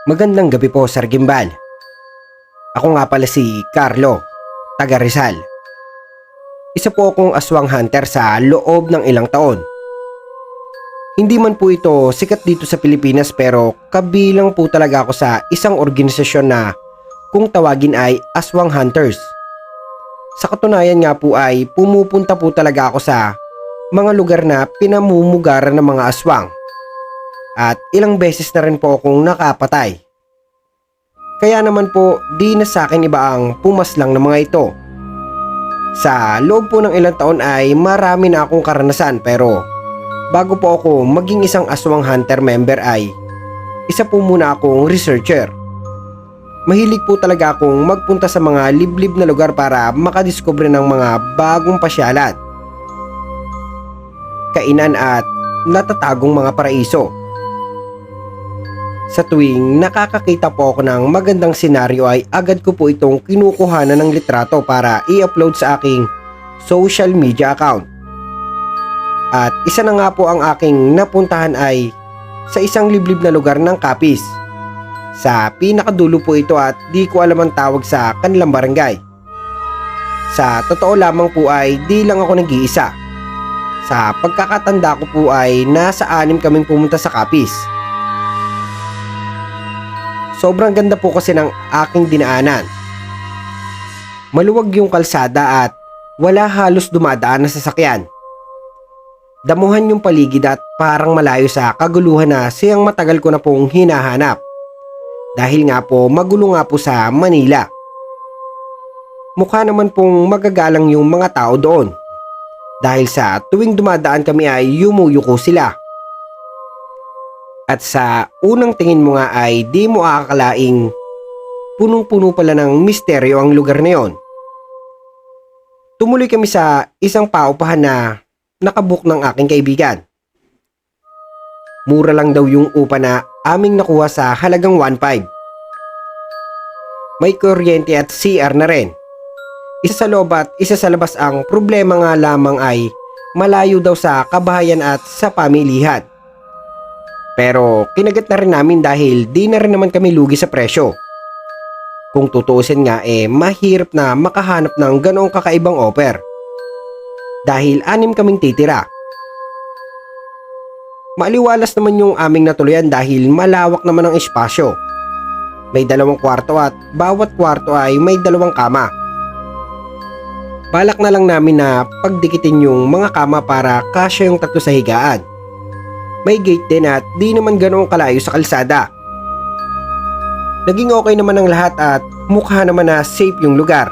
Magandang gabi po, Sir Gimbal. Ako nga pala si Carlo, taga Rizal. Isa po akong aswang hunter sa loob ng ilang taon. Hindi man po ito sikat dito sa Pilipinas pero kabilang po talaga ako sa isang organisasyon na kung tawagin ay Aswang Hunters. Sa katunayan nga po ay pumupunta po talaga ako sa mga lugar na pinamumugaran ng mga aswang. At ilang beses na rin po akong nakapatay. Kaya naman po di na sa akin iba ang pumaslang ng mga ito. Sa loob po ng ilang taon ay marami na akong karanasan pero bago po ako maging isang aswang hunter member ay isa po muna akong researcher. Mahilig po talaga akong magpunta sa mga liblib na lugar para makadiskubre ng mga bagong pasyalan, kainan at natatagong mga paraiso. Sa tuwing nakakakita po ako ng magandang senaryo ay agad ko po itong kinukuhanan ng litrato para i-upload sa aking social media account. At isa na nga po ang aking napuntahan ay sa isang liblib na lugar ng Capiz. Sa pinakadulo po ito at di ko alam ang tawag sa kanilang barangay. Sa totoo lamang po ay di lang ako nag-iisa. Sa pagkakatanda ko po ay nasa 6 kaming pumunta sa Capiz. Sobrang ganda po kasi ng aking dinaanan. Maluwag yung kalsada at wala halos dumadaan na sasakyan. Damuhan yung paligid at parang malayo sa kaguluhan na siyang matagal ko na pong hinahanap. Dahil nga po magulo nga po sa Manila. Mukha naman pong magagalang yung mga tao doon. Dahil sa tuwing dumadaan kami ay yumuyuko sila. At sa unang tingin mo nga ay di mo akakalaing punong-puno pala ng misteryo ang lugar na yon. Tumuloy kami sa isang paupahan na nakabook ng aking kaibigan. Mura lang daw yung upa na aming nakuha sa halagang 1.5. May kuryente at CR na rin. Isa sa loob at isa sa labas. Ang problema nga lamang ay malayo daw sa kabahayan at sa pamilihan. Pero kinagat na rin namin dahil di na rin naman kami lugi sa presyo. Kung tutuusin nga mahirap na makahanap ng ganoong kakaibang offer. Dahil 6 kaming titira. Maliwalas naman yung aming natuluyan dahil malawak naman ang espasyo. May 2 kwarto at bawat kwarto ay may 2 kama. Balak na lang namin na pagdikitin yung mga kama para kasya yung 3 sa higaan. May gate din at di naman ganoong kalayo sa kalsada. Naging okay naman ang lahat at mukha naman na safe yung lugar.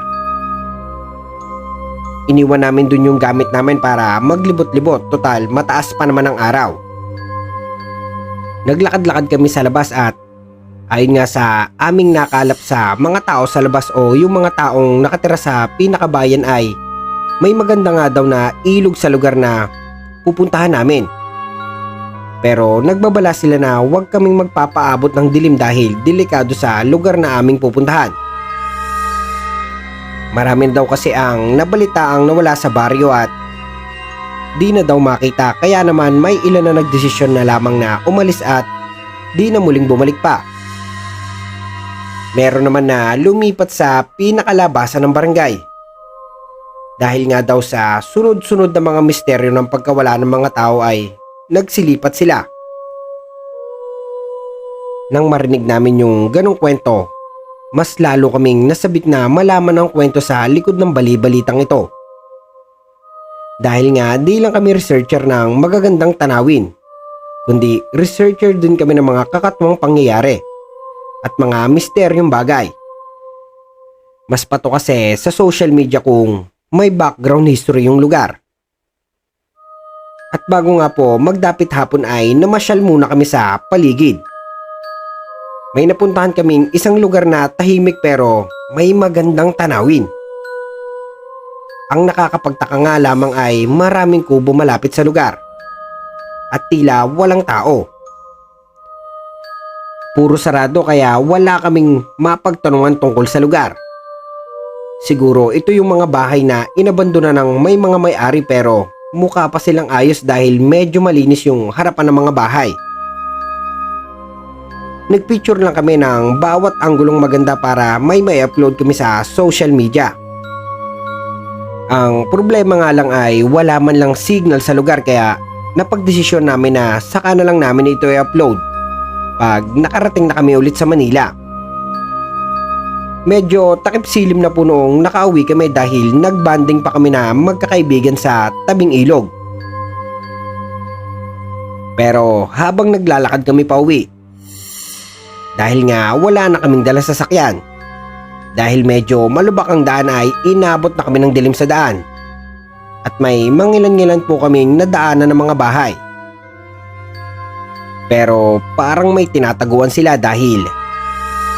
Iniwan namin dun yung gamit namin para maglibot-libot, total mataas pa naman ang araw. Naglakad-lakad kami sa labas at ayon nga sa aming nakalap sa mga tao sa labas o yung mga taong nakatira sa pinakabayan ay may maganda nga daw na ilog sa lugar na pupuntahan namin. Pero nagbabala sila na huwag kaming magpapaabot ng dilim dahil delikado sa lugar na aming pupuntahan. Maraming daw kasi ang nabalitaang nawala sa baryo at di na daw makita, kaya naman may ilan na nagdesisyon na lamang na umalis at di na muling bumalik pa. Meron naman na lumipat sa pinakalabasan ng barangay. Dahil nga daw sa sunod-sunod na mga misteryo ng pagkawala ng mga tao ay nagsilipat sila. Nang marinig namin yung ganong kwento, mas lalo kaming nasabik na malaman ang kwento sa likod ng bali-balitang ito. Dahil nga di lang kami researcher ng magagandang tanawin, kundi researcher din kami ng mga kakatwang pangyayari at mga misteryong bagay. Mas pato kasi sa social media kung may background history yung lugar. At bago nga po magdapit hapon ay namasyal muna kami sa paligid. May napuntahan kaming isang lugar na tahimik pero may magandang tanawin. Ang nakakapagtaka nga lamang ay maraming kubo malapit sa lugar. At tila walang tao. Puro sarado kaya wala kaming mapagtanungan tungkol sa lugar. Siguro ito yung mga bahay na inabandona ng may mga may-ari pero mukha pa silang ayos dahil medyo malinis yung harapan ng mga bahay. nagpicture lang kami ng bawat anggulong maganda para may upload kami sa social media. Ang problema nga lang ay wala man lang signal sa lugar kaya napagdesisyon namin na saka na lang namin ito i-upload pag nakarating na kami ulit sa Manila. Medyo takip-silim na po noong nakauwi kami dahil nagbanding pa kami na magkakaibigan sa tabing ilog. Pero habang naglalakad kami pa uwi, dahil nga wala na kaming dala sasakyan, dahil medyo malubak ang daan ay inabot na kami ng dilim sa daan at may mangilan-ngilan po kaming nadaanan ng mga bahay. Pero parang may tinataguan sila dahil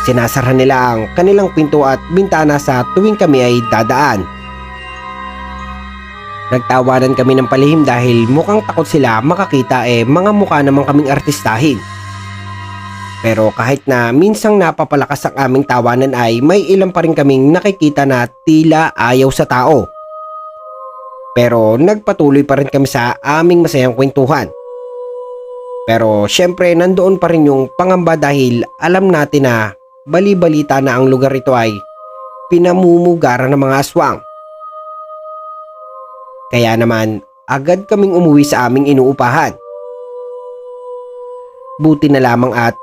sinasara nila ang kanilang pinto at bintana sa tuwing kami ay dadaan. Nagtawanan kami ng palihim dahil mukhang takot sila makakita mga mukha naman kaming artistahin. Pero kahit na minsang napapalakas ang aming tawanan ay may ilan pa rin kaming nakikita na tila ayaw sa tao. Pero nagpatuloy pa rin kami sa aming masayang kwentuhan. Pero syempre nandoon pa rin yung pangamba dahil alam natin na bali-balita na ang lugar ito ay pinamumugaran ng mga aswang. Kaya naman agad kaming umuwi sa aming inuupahan. Buti na lamang at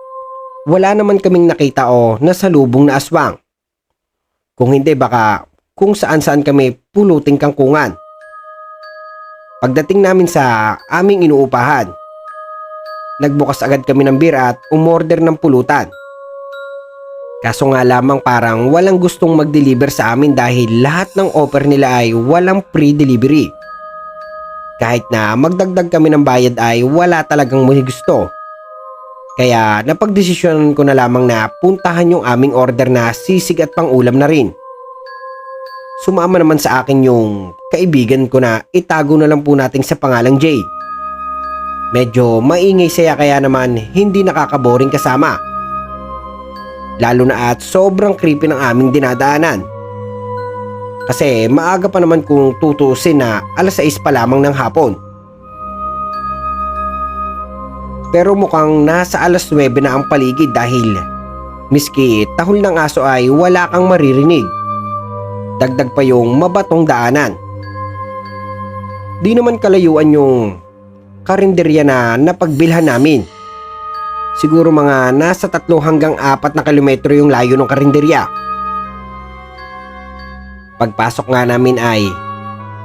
wala naman kaming nakita o nasalubong na aswang. Kung hindi baka kung saan-saan kami puluting kangkungan. Pagdating namin sa aming inuupahan, nagbukas agad kami ng beer at umorder ng pulutan. Kaso nga lamang parang walang gustong mag-deliver sa amin dahil lahat ng offer nila ay walang free delivery. Kahit na magdagdag kami ng bayad ay wala talagang may gusto. Kaya napagdesisyonan ko na lamang na puntahan yung aming order na sisig at pang-ulam na rin. Sumama naman sa akin yung kaibigan ko na itago na lang po natin sa pangalang Jay. Medyo maingay saya kaya naman hindi nakakaboring kasama. Lalo na at sobrang creepy ng aming dinadaanan. Kasi maaga pa naman kung tutusin na 6:00 pa lamang ng hapon. Pero mukhang nasa 9:00 na ang paligid dahil miski tahol ng aso ay wala kang maririnig. Dagdag pa yung mabatong daanan. Di naman kalayuan yung karinderya na napagbilhan namin. Siguro mga nasa 3 hanggang 4 na kilometro yung layo ng karinderya. Pagpasok nga namin ay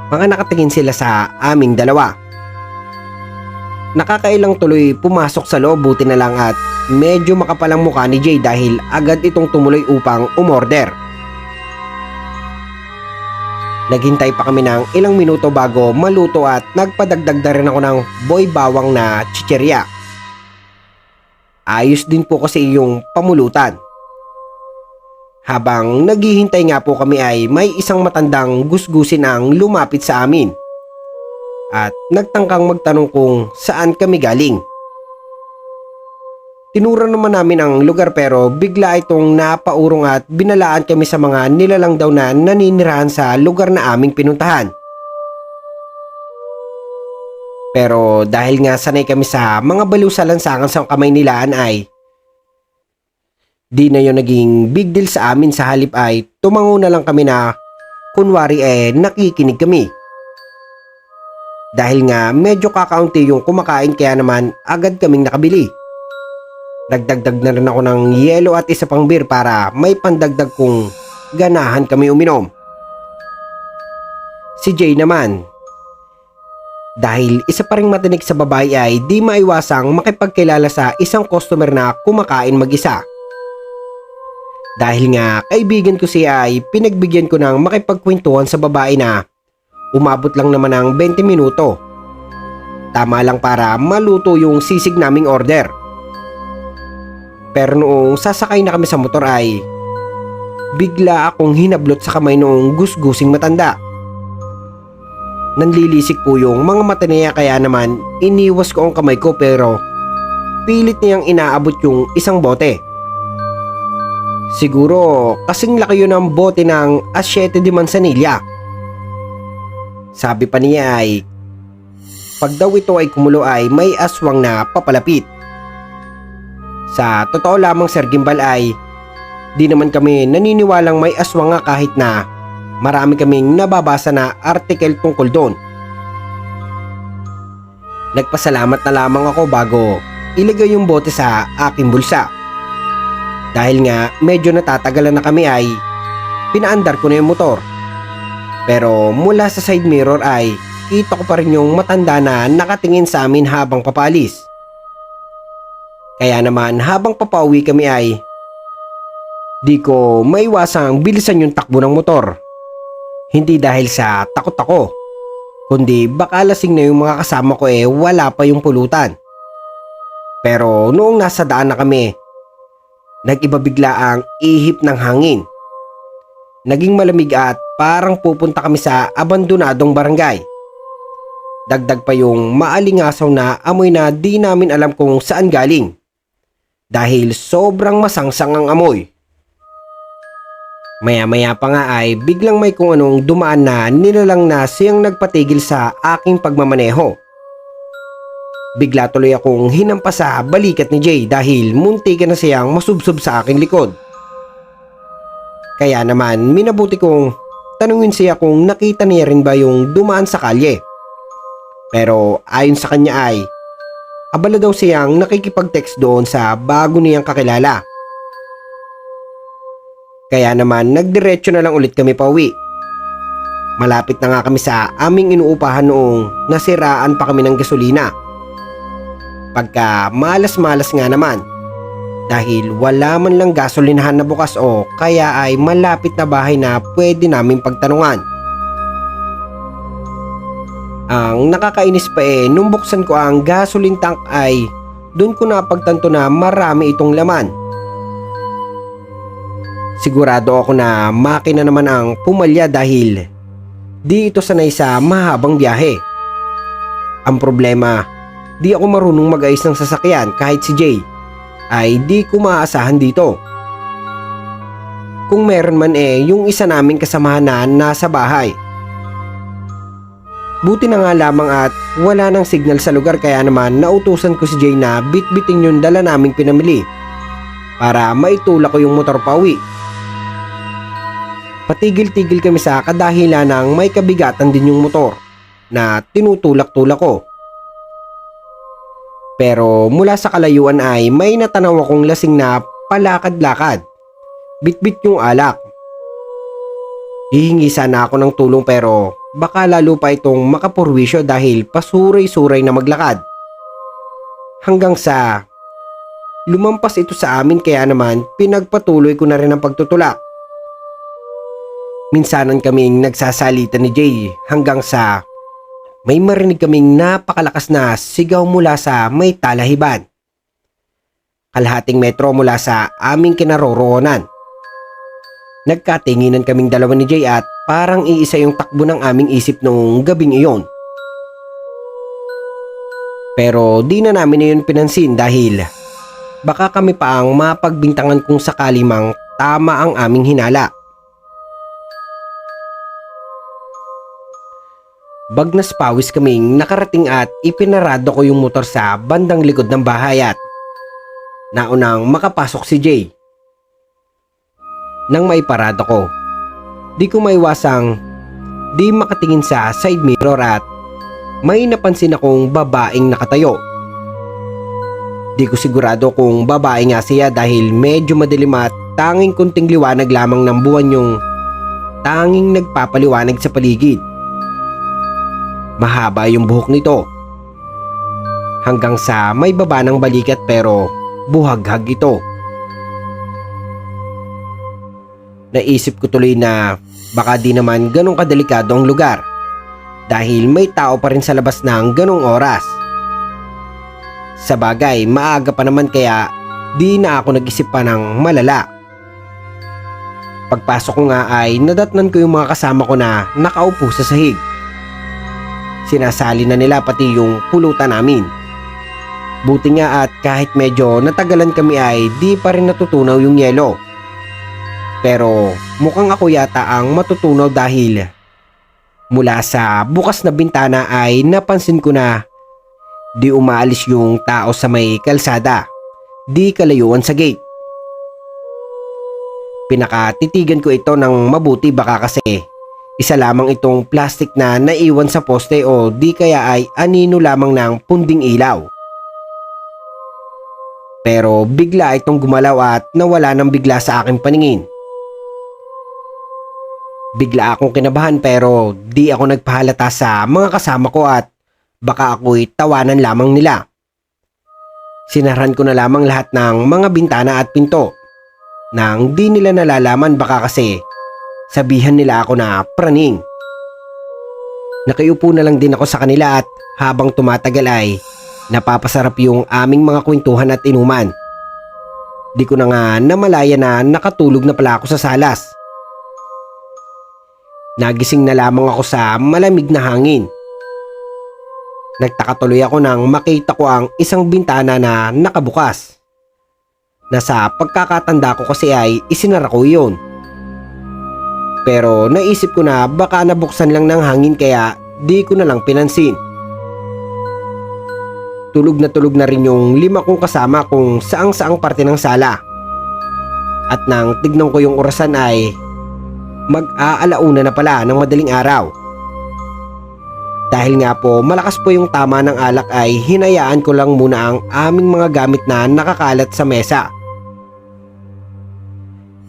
mga nakatingin sila sa aming dalawa. Nakakailang tuloy pumasok sa loob, buti na lang at medyo makapalang mukha ni Jay dahil agad itong tumuloy upang umorder. Naghintay pa kami ng ilang minuto bago maluto at nagpadagdag na rin ako ng boy bawang na chicherya. Ayos din po kasi yung pamulutan. Habang naghihintay nga po kami ay may isang matandang gusgusin ang lumapit sa amin. At nagtangkang magtanong kung saan kami galing. Tinuro naman namin ang lugar pero bigla itong napaurong at binalaan kami sa mga nilalang daw na naninirahan sa lugar na aming pinuntahan. Pero dahil nga sanay kami sa mga baliw sa lansangan sa kamay nilaan ay di na yun naging big deal sa amin, sa halip ay tumango na lang kami na kunwari nakikinig kami. Dahil nga medyo kakaunti yung kumakain kaya naman agad kaming nakabili. Nagdagdag na rin ako ng yelo at isa pang beer para may pandagdag kung ganahan kami uminom. Si Jay naman, dahil isa pa ring matinik sa babae ay di maiwasang makipagkilala sa isang customer na kumakain mag-isa. Dahil nga kaibigan ko siya ay pinagbigyan ko ng makipagkwentuhan sa babae na umabot lang naman ng 20 minuto. Tama lang para maluto yung sisig naming order. Pero noong sasakay na kami sa motor ay bigla akong hinablot sa kamay noong gusgusing matanda. Nanlilisik po yung mga mata niya kaya naman iniwas ko ang kamay ko pero pilit niyang inaabot yung isang bote. Siguro kasing laki yun ng bote ng asyete de manzanilla. Sabi pa niya ay pag daw ito ay kumulo ay may aswang na papalapit. Sa totoo lamang Sir Gimbal ay di naman kami naniniwalang may aswang nga kahit na marami kaming nababasa na artikel tungkol doon. Nagpasalamat na lamang ako bago ilagay yung bote sa aking bulsa. Dahil nga medyo natatagalan na kami ay pinaandar ko na yung motor. Pero mula sa side mirror ay kita ko pa rin yung matanda na nakatingin sa amin habang papalis. Kaya naman habang papauwi kami ay di ko maiwasang bilisan yung takbo ng motor. Hindi dahil sa takot ako, kundi baka lasing na yung mga kasama ko wala pa yung pulutan. Pero noong nasa daan na kami, nag-iba bigla ang ihip ng hangin. Naging malamig at parang pupunta kami sa abandonadong barangay. Dagdag pa yung maalingasaw na amoy na di namin alam kung saan galing. Dahil sobrang masangsang ang amoy. Maya-maya pa nga ay biglang may kung anong dumaan na nilalang na siyang nagpatigil sa aking pagmamaneho. Bigla tuloy akong hinampas sa balikat ni Jay dahil muntikan na siyang masubsob sa aking likod. Kaya naman minabuti kong tanungin siya kung nakita niya rin ba yung dumaan sa kalye. Pero ayon sa kanya ay abala daw siyang nakikipag-text doon sa bago niyang kakilala. Kaya naman nagdiretso na lang ulit kami pauwi. Malapit na nga kami sa aming inuupahan noong nasiraan pa kami ng gasolina. Pagka malas-malas nga naman dahil wala man lang gasolinahan na bukas o kaya ay malapit na bahay na pwede namin pagtanungan. Ang nakakainis pa nung buksan ko ang gasoline tank ay doon ko napagtanto na marami itong laman. Sigurado ako na makina naman ang pumalya dahil di ito sanay sa mahabang biyahe. Ang problema, di ako marunong mag-ayos ng sasakyan kahit si Jay ay di ko maaasahan dito. Kung meron man yung isa naming kasamahan na nasa bahay. Buti na nga lamang at wala nang signal sa lugar kaya naman nautusan ko si Jay na bitbitin yung dala naming pinamili para maitulak ko yung motor pauwi. Patigil-tigil kami sa kadahilan ng may kabigatan din yung motor na tinutulak-tulak ko. Pero mula sa kalayuan ay may natanaw akong lasing na palakad-lakad. Bitbit yung alak. Hihingi sana ako ng tulong pero baka lalo pa itong makapurwisyo dahil pasuray-suray na maglakad. Hanggang sa lumampas ito sa amin kaya naman pinagpatuloy ko na rin ang pagtutulak. Minsanan kaming nagsasalitan ni Jay hanggang sa may marinig kaming napakalakas na sigaw mula sa may talahiban. Kalahating metro mula sa aming kinaroroonan. Nagkatinginan kaming dalawa ni Jay at parang iisa yung takbo ng aming isip noong gabing iyon. Pero di na namin yun pinansin dahil baka kami pa ang mapagbintangan kung sakali mang tama ang aming hinala. Bagnas pawis kaming nakarating at ipinarado ko yung motor sa bandang likod ng bahay at naunang makapasok si Jay. Nang maiparado ko, di ko maiwasang di makatingin sa side mirror at may napansin akong babaeng nakatayo. Di ko sigurado kung babae nga siya dahil medyo madilim at tanging kunting liwanag lamang ng buwan yung tanging nagpapaliwanag sa paligid. Mahaba yung buhok nito. Hanggang sa may baba ng balikat pero buhaghag ito. Naisip ko tuloy na baka di naman ganong kadelikado ang lugar dahil may tao pa rin sa labas ng ganong oras. Sa bagay, maaga pa naman kaya di na ako nag-isip pa ng malala. Pagpasok ko nga ay nadatnan ko yung mga kasama ko na nakaupo sa sahig. Sinasali na nila pati yung pulutan namin. Buti nga at kahit medyo natagalan kami ay di pa rin natutunaw yung yelo. Pero mukhang ako yata ang matutunaw dahil mula sa bukas na bintana ay napansin ko na di umaalis yung tao sa may kalsada di kalayuan sa gate. Pinakatitigan ko ito ng mabuti baka kasi isa lamang itong plastic na naiwan sa poste o di kaya ay anino lamang ng punding ilaw. Pero bigla itong gumalaw at nawala ng bigla sa aking paningin. Bigla akong kinabahan pero di ako nagpahalata sa mga kasama ko at baka ako'y tawanan lamang nila. Sinarhan ko na lamang lahat ng mga bintana at pinto. Nang di nila nalalaman baka kasi sabihan nila ako na praning. Nakiupo na lang din ako sa kanila at habang tumatagal ay napapasarap yung aming mga kwentuhan at inuman. Di ko na nga namalaya na nakatulog na pala ako sa salas. Nagising na lamang ako sa malamig na hangin. Nagtaka tuloy ako nang makita ko ang isang bintana na nakabukas. Nasa pagkakatanda ko kasi ay isinara ko yun. Pero naisip ko na baka nabuksan lang ng hangin kaya di ko na lang pinansin. Tulog na rin yung 5 kong kasama kung saang-saang parte ng sala. At nang tignan ko yung orasan ay mag-aalauna na pala ng madaling araw. Dahil nga po malakas po yung tama ng alak ay hinayaan ko lang muna ang aming mga gamit na nakakalat sa mesa.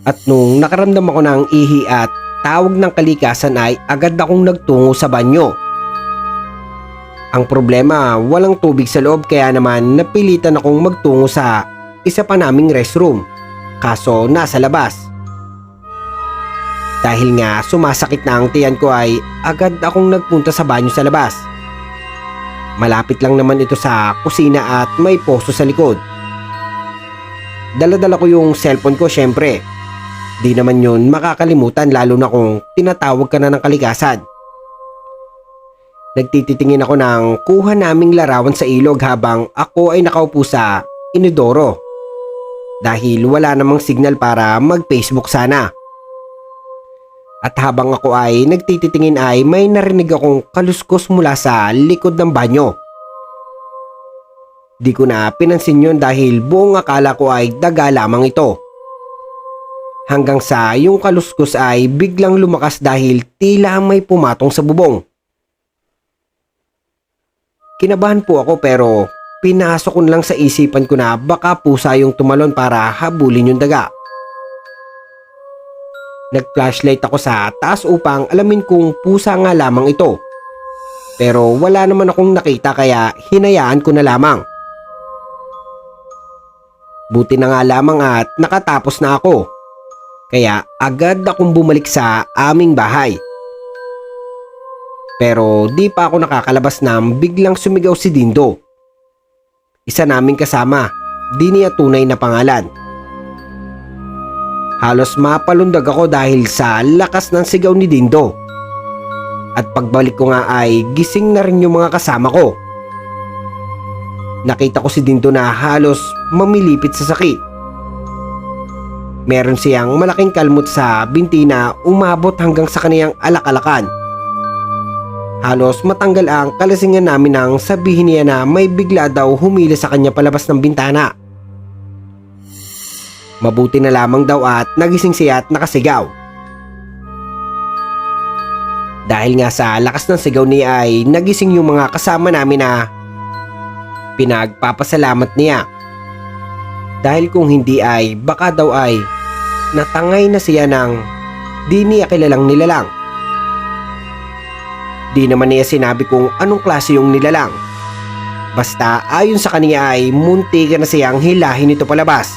At nung nakaramdam ako ng ihi at tawag ng kalikasan ay agad akong nagtungo sa banyo. Ang problema, walang tubig sa loob kaya naman napilitan akong magtungo sa isa pa naming restroom. Kaso nasa labas. Dahil nga sumasakit na ang tiyan ko ay agad akong nagpunta sa banyo sa labas. Malapit lang naman ito sa kusina at may poso sa likod. Dala-dala ko yung cellphone ko syempre. Di naman yun makakalimutan lalo na kung tinatawag ka na ng kalikasan. Nagtititingin ako ng kuha naming larawan sa ilog habang ako ay nakaupo sa inodoro. Dahil wala namang signal para mag-Facebook sana. At habang ako ay nagtititingin ay may narinig akong kaluskos mula sa likod ng banyo. Di ko na pinansin yun dahil buong akala ko ay daga lamang ito. Hanggang sa yung kaluskos ay biglang lumakas dahil tila may pumatong sa bubong. Kinabahan po ako pero pinasok ko lang sa isipan ko na baka pusa yung tumalon para habulin yung daga. Nag-flashlight ako sa taas upang alamin kung pusa nga lamang ito. Pero wala naman akong nakita kaya hinayaan ko na lamang. Buti na nga lamang at nakatapos na ako. Kaya agad akong bumalik sa aming bahay. Pero di pa ako nakakalabas nang biglang sumigaw si Dindo. Isa naming kasama, di niya tunay na pangalan. Halos mapalundag ako dahil sa lakas ng sigaw ni Dindo. At pagbalik ko nga ay gising na rin yung mga kasama ko. Nakita ko si Dindo na halos mamilipit sa sakit. Meron siyang malaking kalmot sa binti na umabot hanggang sa kaniyang alak-alakan. Halos matanggal ang kalasingan namin nang sabihin niya na may bigla daw humila sa kanya palabas ng bintana. Mabuti na lamang daw at nagising siya at nakasigaw. Dahil nga sa lakas ng sigaw niya ay nagising yung mga kasama namin na pinagpapasalamat niya. Dahil kung hindi ay baka daw ay natangay na siya ng di niya kilalang nilalang. Di naman niya sinabi kung anong klase yung nilalang. Basta ayon sa kanya ay muntikan na siyang hilahin ito palabas.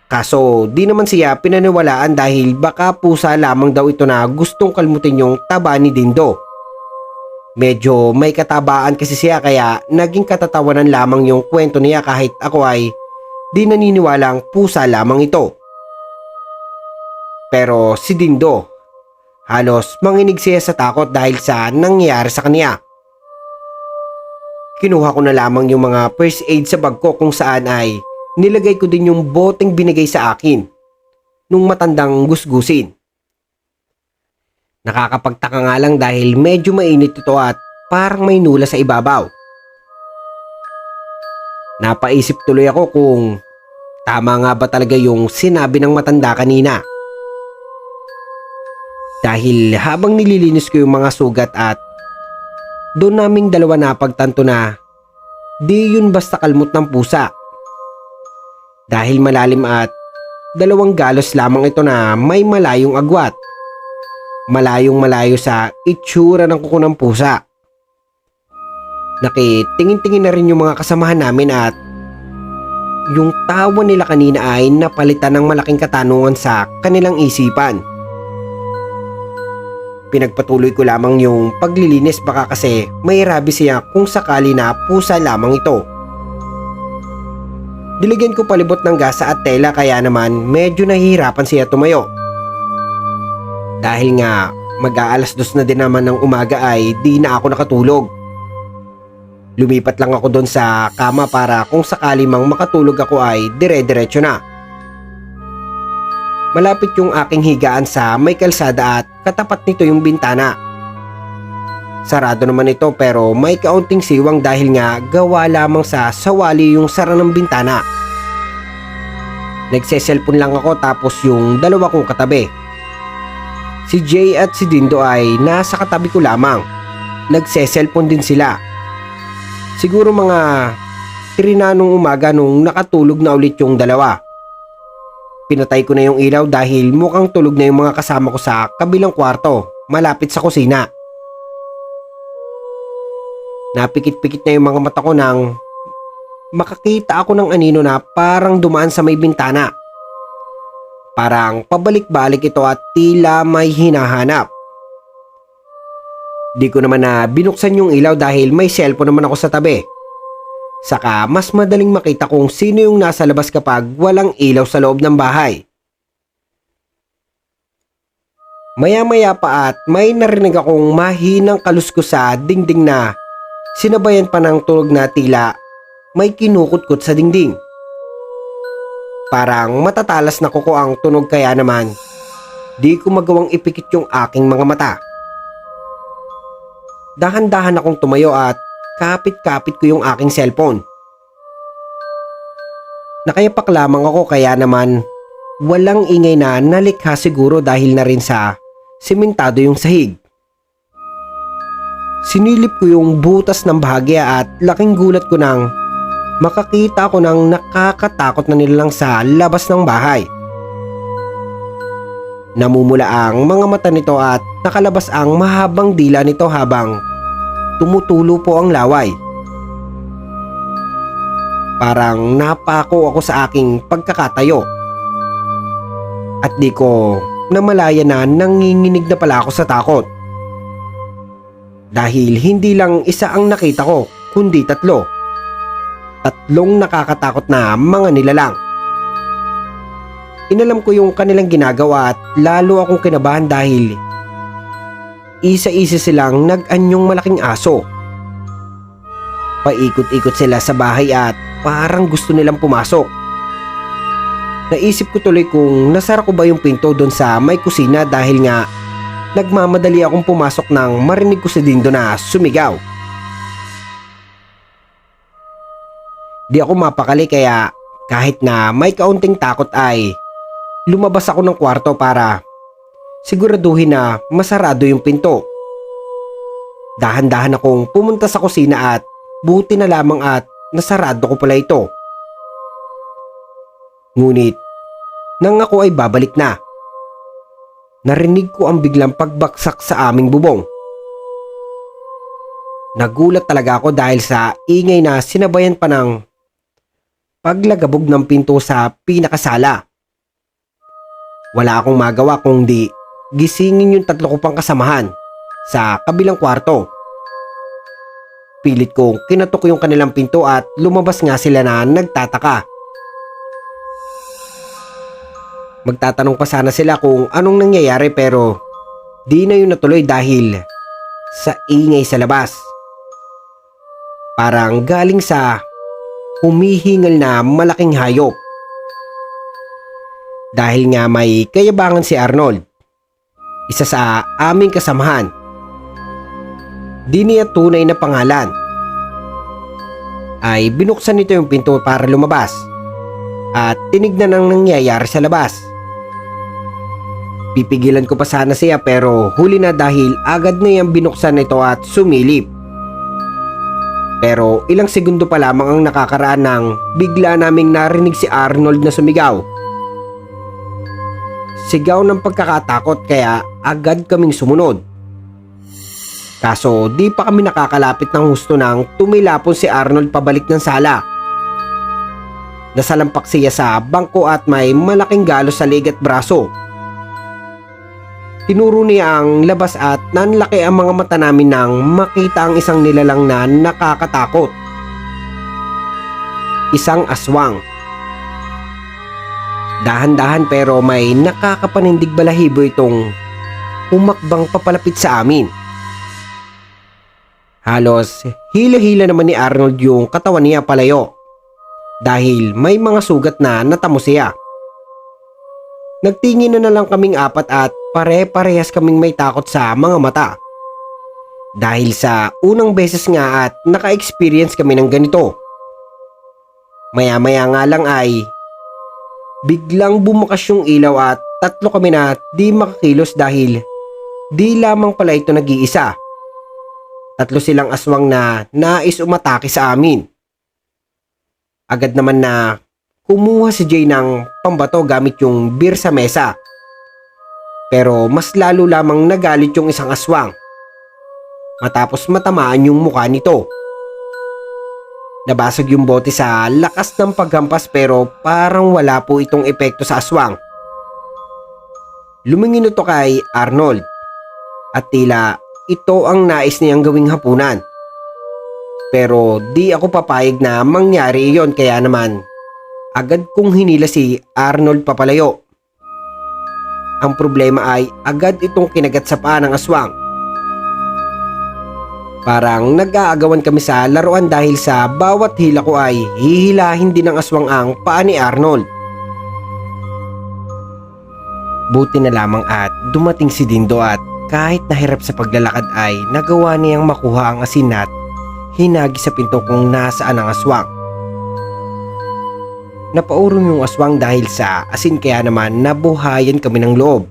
Kaso di naman siya pinaniwalaan dahil baka pusa lamang daw ito na gustong kalmutin yung taba ni Dindo. Medyo may katabaan kasi siya kaya naging katatawanan lamang yung kwento niya kahit ako ay di naniniwalang pusa lamang ito. Pero si Dindo, halos manginig siya sa takot dahil sa nangyari sa kanya. Kinuha ko na lamang yung mga first aid sa bag ko kung saan ay nilagay ko din yung boteng binigay sa akin nung matandang gusgusin. Nakakapagtaka nga lang dahil medyo mainit ito at parang may nula sa ibabaw. Napaisip tuloy ako kung tama nga ba talaga yung sinabi ng matanda kanina. Dahil habang nililinis ko yung mga sugat at doon naming dalawa napagtanto na di yun basta kalmot ng pusa. Dahil malalim at 2 galos lamang ito na may malayong agwat. Malayong malayo sa itsura ng kuko ng pusa. Nakitingin-tingin na rin yung mga kasamahan namin at yung tawa nila kanina ay napalitan ng malaking katanungan sa kanilang isipan. Pinagpatuloy ko lamang yung paglilinis baka kasi may rabi siya kung sakali na pusa lamang ito. Diligyan ko palibot ng gasa at tela kaya naman medyo nahihirapan siya tumayo. Dahil nga mag-aalas 2 na din naman ng umaga ay di na ako nakatulog. Lumipat lang ako doon sa kama para kung sakali mang makatulog ako ay dire-diretso na. Malapit yung aking higaan sa may kalsada at katapat nito yung bintana. Sarado naman ito pero may kaunting siwang dahil nga gawa lamang sa sawali yung sara ng bintana. Nagse-cellphone lang ako tapos yung dalawa kong katabi. Si Jay at si Dindo ay nasa katabi ko lamang. Nagse-cellphone din sila. Siguro mga 3 na nung umaga nung nakatulog na ulit yung dalawa. Pinatay ko na yung ilaw dahil mukhang tulog na yung mga kasama ko sa kabilang kwarto, malapit sa kusina. Napikit-pikit na yung mga mata ko nang makakita ako ng anino na parang dumaan sa may bintana. Parang pabalik-balik ito at tila may hinahanap. Di ko naman na binuksan yung ilaw dahil may cellphone naman ako sa tabi. Saka mas madaling makita kung sino yung nasa labas kapag walang ilaw sa loob ng bahay. Maya-maya pa at may narinig akong mahinang kaluskos sa dingding na sinabayan pa ng tunog na tila may kinukutkot sa dingding. Parang matatalas na kuko ang tunog kaya naman di ko magawang ipikit yung aking mga mata. Dahan-dahan akong tumayo at kapit-kapit ko yung aking cellphone. Nakayapak lamang ako kaya naman walang ingay na nalikha siguro dahil na rin sa simentado yung sahig. Sinilip ko yung butas ng bahagya at laking gulat ko nang makakita ako ng nakakatakot na nilalang sa labas ng bahay. Namumula ang mga mata nito at nakalabas ang mahabang dila nito habang tumutulo po ang laway. Parang napako ako sa aking pagkakatayo. At di ko namalaya na nanginginig na pala ako sa takot. Dahil hindi lang isa ang nakita ko, kundi 3. 3 nakakatakot na mga nilalang. Inalam ko yung kanilang ginagawa at lalo akong kinabahan dahil isa-isa silang nag-anyong malaking aso. Paikot-ikot sila sa bahay at parang gusto nilang pumasok. Naisip ko tuloy kung nasara ko ba yung pinto doon sa may kusina dahil nga nagmamadali akong pumasok nang marinig ko si Dindo na sumigaw. Di ako mapakali kaya kahit na may kaunting takot ay lumabas ako ng kwarto para siguraduhin na masarado yung pinto. Dahan-dahan akong pumunta sa kusina at buti na lamang at nasarado ko pala ito. Ngunit nang ako ay babalik na, narinig ko ang biglang pagbaksak sa aming bubong. Nagulat talaga ako dahil sa ingay na sinabayan pa ng paglagabog ng pinto sa pinakasala. Wala akong magawa kundi gisingin yung 3 ko pang kasamahan sa kabilang kwarto. Pilit kong kinatok yung kanilang pinto at lumabas nga sila na nagtataka. Magtatanong pa sana sila kung anong nangyayari pero di na yun natuloy dahil sa ingay sa labas. Parang galing sa humihingal na malaking hayop. Dahil nga may kayabangan si Arnold, isa sa aming kasamahan. Di niya tunay na pangalan. ay binuksan nito yung pinto para lumabas at tinignan ang nangyayari sa labas. Pipigilan ko pa sana siya pero huli na dahil agad na yung binuksan nito at sumilip. Pero ilang segundo pa lamang ang nakakaraan nang bigla naming narinig si Arnold na sumigaw. Sigaw ng pagkakatakot kaya agad kaming sumunod. Kaso di pa kami nakakalapit ng husto nang tumilapon si Arnold pabalik ng sala. Nasalampak siya sa bangko at may malaking galos sa leg at braso. Tinuro niya ang labas at nanlaki ang mga mata namin nang makita ang isang nilalang na nakakatakot. Isang aswang. Dahan-dahan pero may nakakapanindig balahibo itong umakbang papalapit sa amin. Halos hila-hila naman ni Arnold yung katawan niya palayo dahil may mga sugat na natamo siya. Nagtingin na lang kaming apat at pare-parehas kaming may takot sa mga mata. Dahil sa unang beses nga at naka-experience kami ng ganito. Maya-maya nga lang ay biglang bumukas yung ilaw at tatlo kami na di makakilos dahil di lamang pala ito nag-iisa. Tatlo silang aswang na nais umatake sa amin. Agad naman na kumuha si Jay ng pambato gamit yung beer sa mesa. Pero mas lalo lamang nagalit yung isang aswang matapos matamaan yung mukha nito. Nabasag yung bote sa lakas ng paghampas pero parang wala po itong epekto sa aswang. Lumingin ito kay Arnold at tila ito ang nais niyang gawing hapunan. Pero di ako papayag na mangyari iyon kaya naman agad kong hinila si Arnold papalayo. Ang problema ay agad itong kinagat sa paa ng aswang. Parang nag-aagawan kami sa laruan dahil sa bawat hila ko ay hihilahin din ng aswang ang paa ni Arnold. Buti na lamang at dumating si Dindo at kahit nahirap sa paglalakad ay nagawa niyang makuha ang asin at hinagi sa pinto kung nasaan ang aswang. Napaurong yung aswang dahil sa asin kaya naman nabuhayan kami ng loob.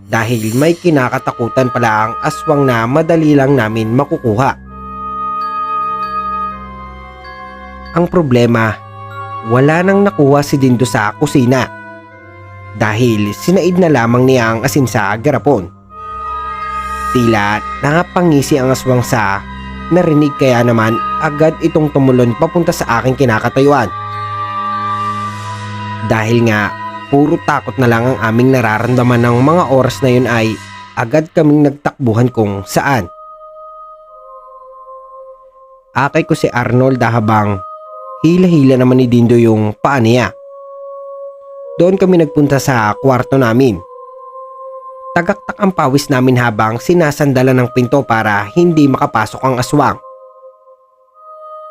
Dahil may kinakatakutan pala ang aswang na madali lang namin makukuha. Ang problema, wala nang nakuha si Dindo sa kusina. Dahil sinaid na lamang niya ang asin sa garapon. Tila nakapangisi ang aswang sa narinig kaya naman agad itong tumulon papunta sa aking kinakatayuan. Dahil nga puro takot na lang ang aming nararamdaman ng mga oras na yun ay agad kaming nagtakbuhan kung saan. Akay ko si Arnold habang hila-hila naman ni Dindo yung paa niya. Doon kami nagpunta sa kwarto namin. Tagaktak ang pawis namin habang sinasandalan ng pinto para hindi makapasok ang aswang.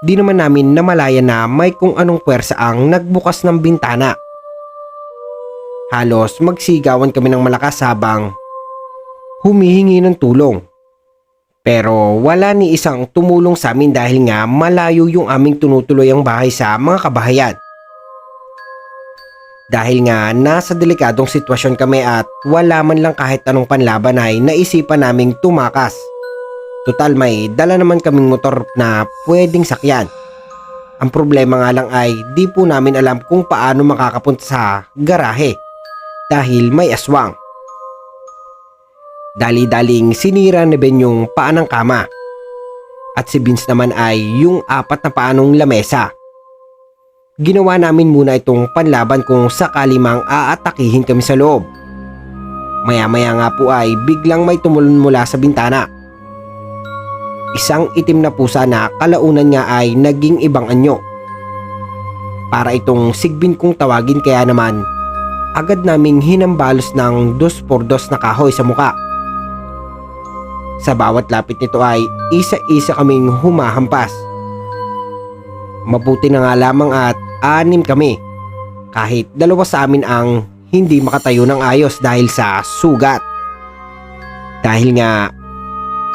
Di naman namin namalayan na may kung anong puwersa ang nagbukas ng bintana. Halos magsigawan kami ng malakas habang humihingi ng tulong. Pero wala ni isang tumulong sa amin dahil nga malayo yung aming tinutuloy ang bahay sa mga kabahayan. Dahil nga nasa delikadong sitwasyon kami at wala man lang kahit anong panlaban ay naisipan naming tumakas. Total may dala naman kaming motor na pwedeng sakyan. Ang problema nga lang ay di po namin alam kung paano makakapunta sa garahe dahil may aswang. Dali-daling sinira na Ben yung paa ng kama at si Vince naman ay yung apat na paanong lamesa. Ginawa namin muna itong panlaban kung sakali mang aatakihin kami sa loob. Maya-maya nga po ay biglang may tumulon mula sa bintana. Isang itim na pusa na kalaunan nga ay naging ibang anyo. Para itong sigbin kong tawagin kaya naman agad naming hinambalos ng 2x2 na kahoy sa muka. Sa bawat lapit nito ay isa-isa kaming humahampas. Mabuti na nga lamang at 6 kami. Kahit 2 sa amin ang hindi makatayo ng ayos dahil sa sugat. Dahil nga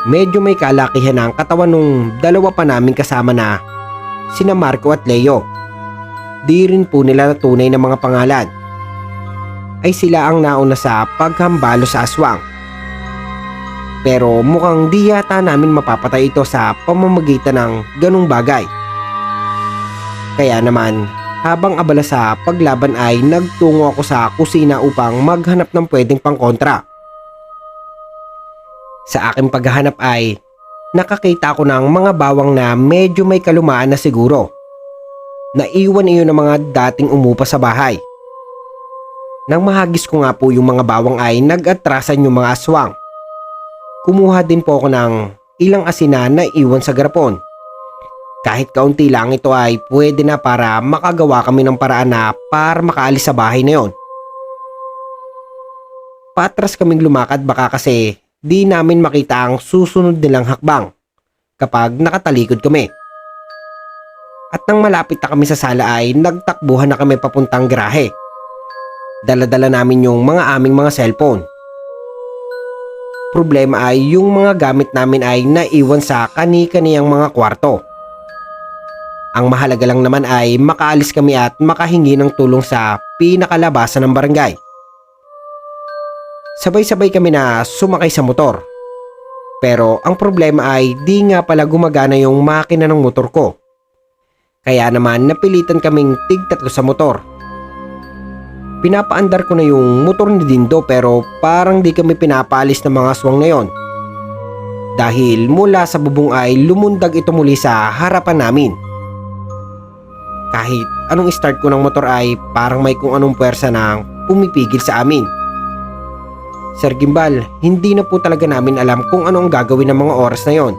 medyo may kalakihan ang katawan nung 2 pa namin kasama na sina Marco at Leo. Di rin po nila tunay na mga pangalan. Ay sila ang nauna sa paghambalo sa aswang. Pero mukhang di yata namin mapapatay ito sa pamamagitan ng ganung bagay. Kaya naman, habang abala sa paglaban ay nagtungo ako sa kusina upang maghanap ng pwedeng pangkontra. Sa aking paghahanap ay nakakita ako ng mga bawang na medyo may kalumaan na siguro. Naiwan iyon ng mga dating umupa sa bahay. Nang mahagis ko nga po yung mga bawang ay nag-atrasan yung mga aswang. Kumuha din po ako ng ilang asina na iwan sa garapon. Kahit kaunti lang ito ay pwede na para makagawa kami ng paraan na para makaalis sa bahay na yon. Patras kaming lumakad baka kasi di namin makita ang susunod nilang hakbang kapag nakatalikod kami. At nang malapit na kami sa sala ay nagtakbuhan na kami papuntang garahe. Dala-dala namin yung mga aming mga cellphone. Problema ay yung mga gamit namin ay naiwan sa kani-kaniyang mga kwarto. Ang mahalaga lang naman ay makaalis kami at makahingi ng tulong sa pinakalabasan ng barangay. Sabay-sabay kami na sumakay sa motor. Pero ang problema ay di nga pala gumagana yung makina ng motor ko. Kaya naman napilitan kaming tig-tatlo sa motor. Pinapaandar ko na yung motor ni Dindo pero parang di kami pinapalis ng mga aswang na yon. Dahil mula sa bubong ay lumundag ito muli sa harapan namin. Kahit anong start ko ng motor ay parang may kung anong puwersa na pumipigil sa amin. Sir Gimbal, hindi na po talaga namin alam kung ano ang gagawin ng mga oras na yon.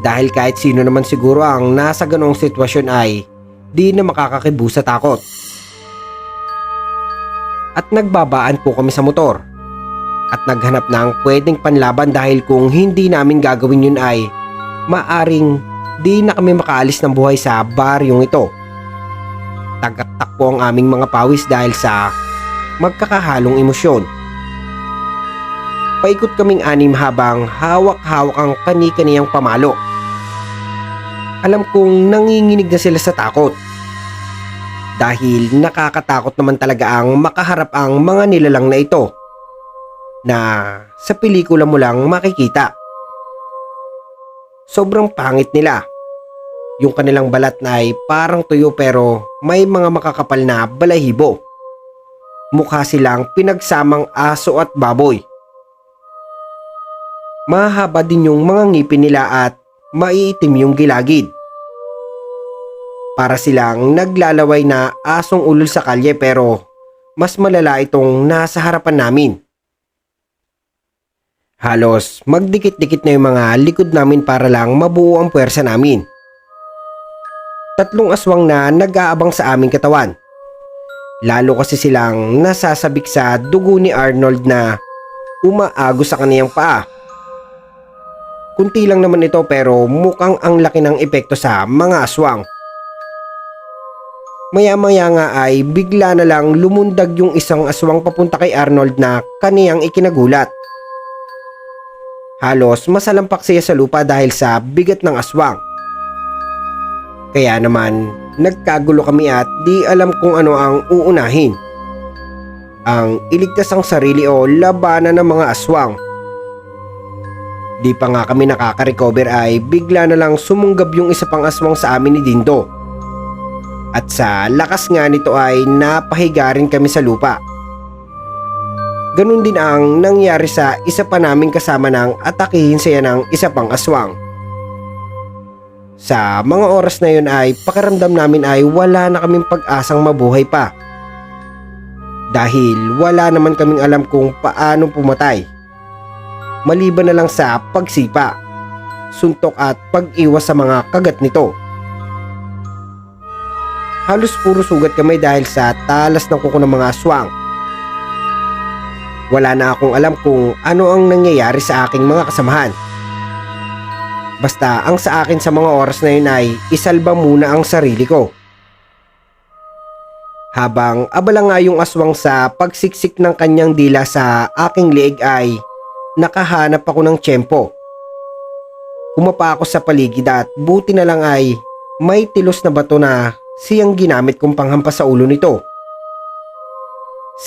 Dahil kahit sino naman siguro ang nasa ganoong sitwasyon ay di na makakakibu sa takot. At nagbabaan po kami sa motor. At naghanap ng pwedeng panlaban dahil kung hindi namin gagawin yun ay maaring di na kami makaalis ng buhay sa baryong ito. Tagaktak po ang aming mga pawis dahil sa magkakahalong emosyon. Paikot kaming anim habang hawak-hawak ang kani-kaniyang pamalo. Alam kong nanginginig na sila sa takot. Dahil nakakatakot naman talaga ang makaharap ang mga nilalang na ito na sa pelikula mo lang makikita. Sobrang pangit nila. Yung kanilang balat na ay parang tuyo pero may mga makakapal na balahibo. Mukha silang pinagsamang aso at baboy. Mahaba din yung mga ngipin nila at maiitim yung gilagid. Para silang naglalaway na asong ulol sa kalye pero mas malala itong nasa harapan namin. Halos magdikit-dikit na yung mga likod namin para lang mabuo ang puwersa namin. Tatlong aswang na nag-aabang sa aming katawan. Lalo kasi silang nasasabik sa dugo ni Arnold na umaagos sa kaniyang paa. Kunti lang naman ito pero mukhang ang laki ng epekto sa mga aswang. Maya-maya nga ay bigla na lang lumundag yung isang aswang papunta kay Arnold na kaniyang ikinagulat. Halos masalampak siya sa lupa dahil sa bigat ng aswang. Kaya naman nagkagulo kami at di alam kung ano ang uunahin. Ang iligtas ang sarili o labanan ng mga aswang. Di pa nga kami nakaka-recover ay bigla na lang sumunggab yung isa pang aswang sa amin ni Dindo. At sa lakas nga nito ay napahiga rin kami sa lupa. Ganun din ang nangyari sa isa pa naming kasama nang atakihin siya ng isa pang aswang. Sa mga oras na yun ay pakiramdam namin ay wala na kaming pag-asang mabuhay pa. Dahil wala naman kaming alam kung paano pumatay. Maliban na lang sa pagsipa, suntok at pag-iwas sa mga kagat nito. Halos puro sugat kami dahil sa talas ng kuko ng mga aswang. Wala na akong alam kung ano ang nangyayari sa aking mga kasamahan. Basta ang sa akin sa mga oras na yun ay isalba muna ang sarili ko. Habang abala nga yung aswang sa pagsiksik ng kanyang dila sa aking liig ay nakahanap ako ng tiyempo. Humapa ako sa paligid at buti na lang ay may tilos na bato na siyang ginamit kong panghampas sa ulo nito.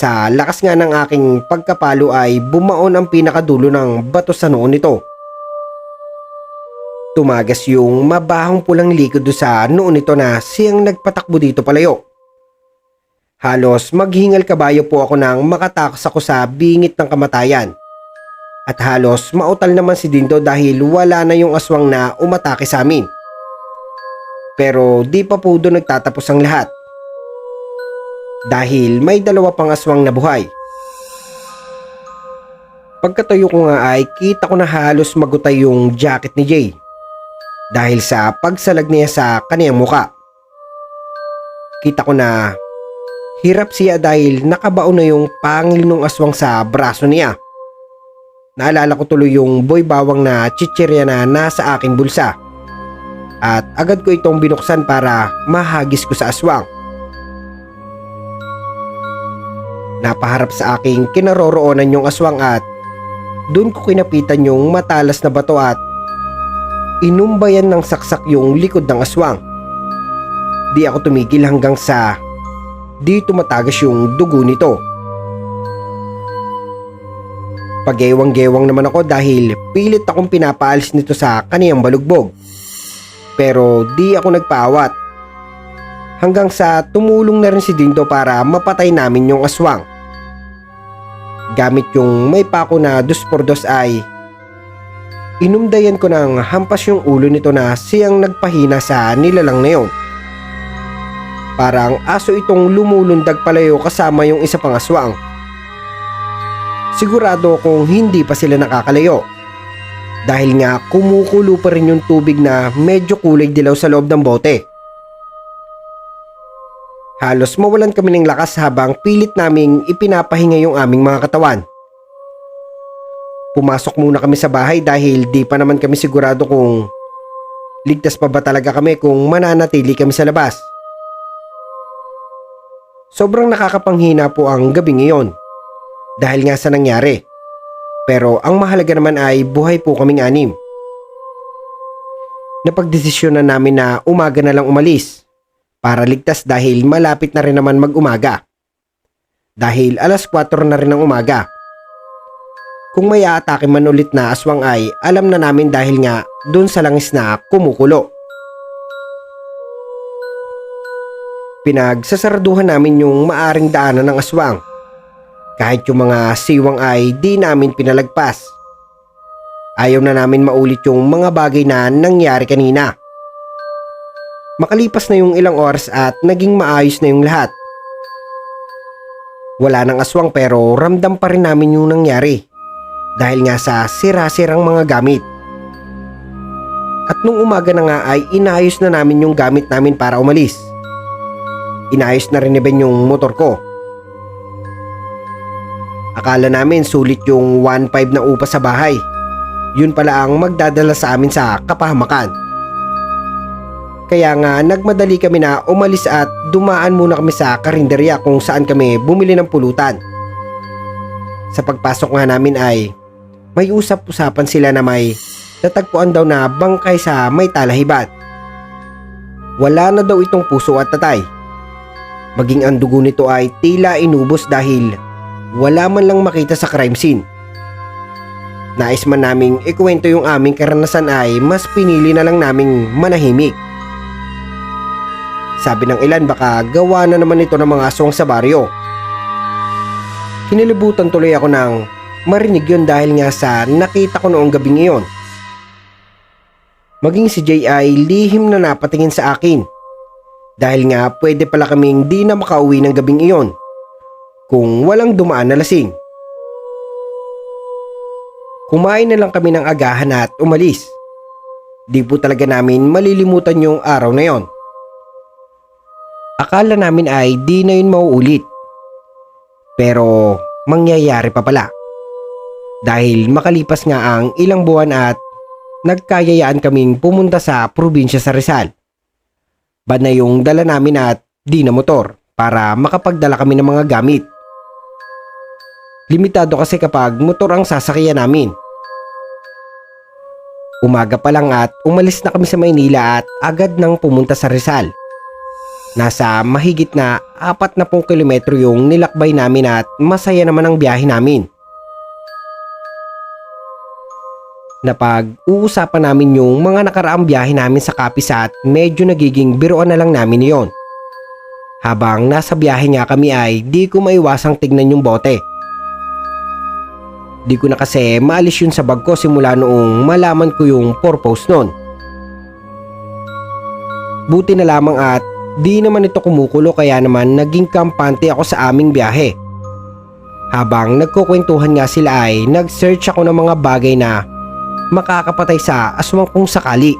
Sa lakas nga ng aking pagkapalo ay bumaon ang pinakadulo ng bato sa noon nito. Tumagas yung mabahong pulang likod do sa noon nito na siyang nagpatakbo dito palayo. Halos maghingal kabayo po ako nang makatakas ako sa bingit ng kamatayan. At halos mautal naman si Dindo dahil wala na yung aswang na umatake sa amin. Pero di pa po doon nagtatapos ang lahat. Dahil may dalawa pang aswang na buhay. Pagkatayo ko nga ay kita ko na halos magutay yung jacket ni Jay. Dahil sa pagsalag niya sa kaniyang muka. Kita ko na hirap siya dahil nakabaon na yung pangil ng aswang sa braso niya. Naalala ko tuloy yung boy bawang na chichirya na nasa aking bulsa. At agad ko itong binuksan para mahagis ko sa aswang. Napaharap sa aking kinaroroonan yung aswang at doon ko kinapitan yung matalas na bato at inumbayan ng saksak yung likod ng aswang. Di ako tumigil hanggang sa di tumatagas yung dugo nito. Pagewang-gewang naman ako dahil pilit akong pinapaalis nito sa kaniyang balugbog. Pero di ako nagpaawat. Hanggang sa tumulong na rin si Dindo para mapatay namin yung aswang. Gamit yung may pako na 2x2 ay inumdayan ko ng hampas yung ulo nito na siyang nagpahina sa nilalang na yun. Parang aso itong lumulundag palayo kasama yung isa pang aswang. Sigurado kung hindi pa sila nakakalayo. Dahil nga kumukulo pa rin yung tubig na medyo kulay dilaw sa loob ng bote. Halos mawalan kami ng lakas habang pilit naming ipinapahinga yung aming mga katawan. Pumasok muna kami sa bahay dahil di pa naman kami sigurado kung ligtas pa ba talaga kami kung mananatili kami sa labas. Sobrang nakakapanghina po ang gabing iyon dahil nga sa nangyari. Pero ang mahalaga naman ay buhay po kaming anim. Napagdesisyon na namin na umaga na lang umalis para ligtas dahil malapit na rin naman mag-umaga. Dahil alas 4 na rin ng umaga. Kung may aatake man ulit na aswang ay alam na namin dahil nga dun sa langis na kumukulo. Pinagsasarduhan namin yung maaring daanan ng aswang. Kahit yung mga siwang ay di namin pinalagpas. Ayaw na namin maulit yung mga bagay na nangyari kanina. Makalipas na yung ilang oras at naging maayos na yung lahat. Wala nang aswang pero ramdam pa rin namin yung nangyari. Dahil nga sa sira-sirang mga gamit. At nung umaga na nga ay inayos na namin yung gamit namin para umalis. Inayos na rin ni Ben yung motor ko. Akala namin sulit yung 1.5 na upa sa bahay. Yun pala ang magdadala sa amin sa kapahamakan. Kaya nga nagmadali kami na umalis at dumaan muna kami sa karinderya kung saan kami bumili ng pulutan. Sa pagpasok nga namin ay may usap-usapan sila na may natagpuan daw na bangkay sa may talahiban. Wala na daw itong puso at tatay. Maging ang dugo nito ay tila inubos dahil wala man lang makita sa crime scene. Nais man naming ikwento yung aming karanasan ay mas pinili na lang naming manahimik. Sabi ng ilan baka gawa na naman ito ng mga aswang sa baryo. Kinilibutan tuloy ako ng marinig yun dahil nga sa nakita ko noong gabing iyon. Maging si Jay ay lihim na napatingin sa akin. Dahil nga pwede pala kaming di na makauwi ng gabing iyon kung walang dumaan na lasing. Kumain na lang kami ng agahan at umalis. Di po talaga namin malilimutan yung araw na yon. Akala namin ay di na yun mauulit. Pero mangyayari pa pala. Dahil makalipas nga ang ilang buwan at nagkayayaan kaming pumunta sa probinsya sa Rizal. Bad na yung dala namin at di na motor para makapagdala kami ng mga gamit. Limitado kasi kapag motor ang sasakyan namin. Umaga pa lang at umalis na kami sa Maynila at agad nang pumunta sa Rizal. Nasa mahigit na 40 kilometro yung nilakbay namin at masaya naman ang biyahe namin. Napag-uusapan namin yung mga nakaraang biyahe namin sa Capiz at medyo nagiging biruan na lang namin yon. Habang nasa biyahe nga kami ay di ko maiwasang tignan yung bote. Di ko na kasi maalis yun sa bag ko simula noong malaman ko yung purpose nun. Buti na lamang at di naman ito kumukulo kaya naman naging kampante ako sa aming biyahe. Habang nagkukwentuhan nga sila ay nag-search ako ng mga bagay na makakapatay sa aswang kung sakali.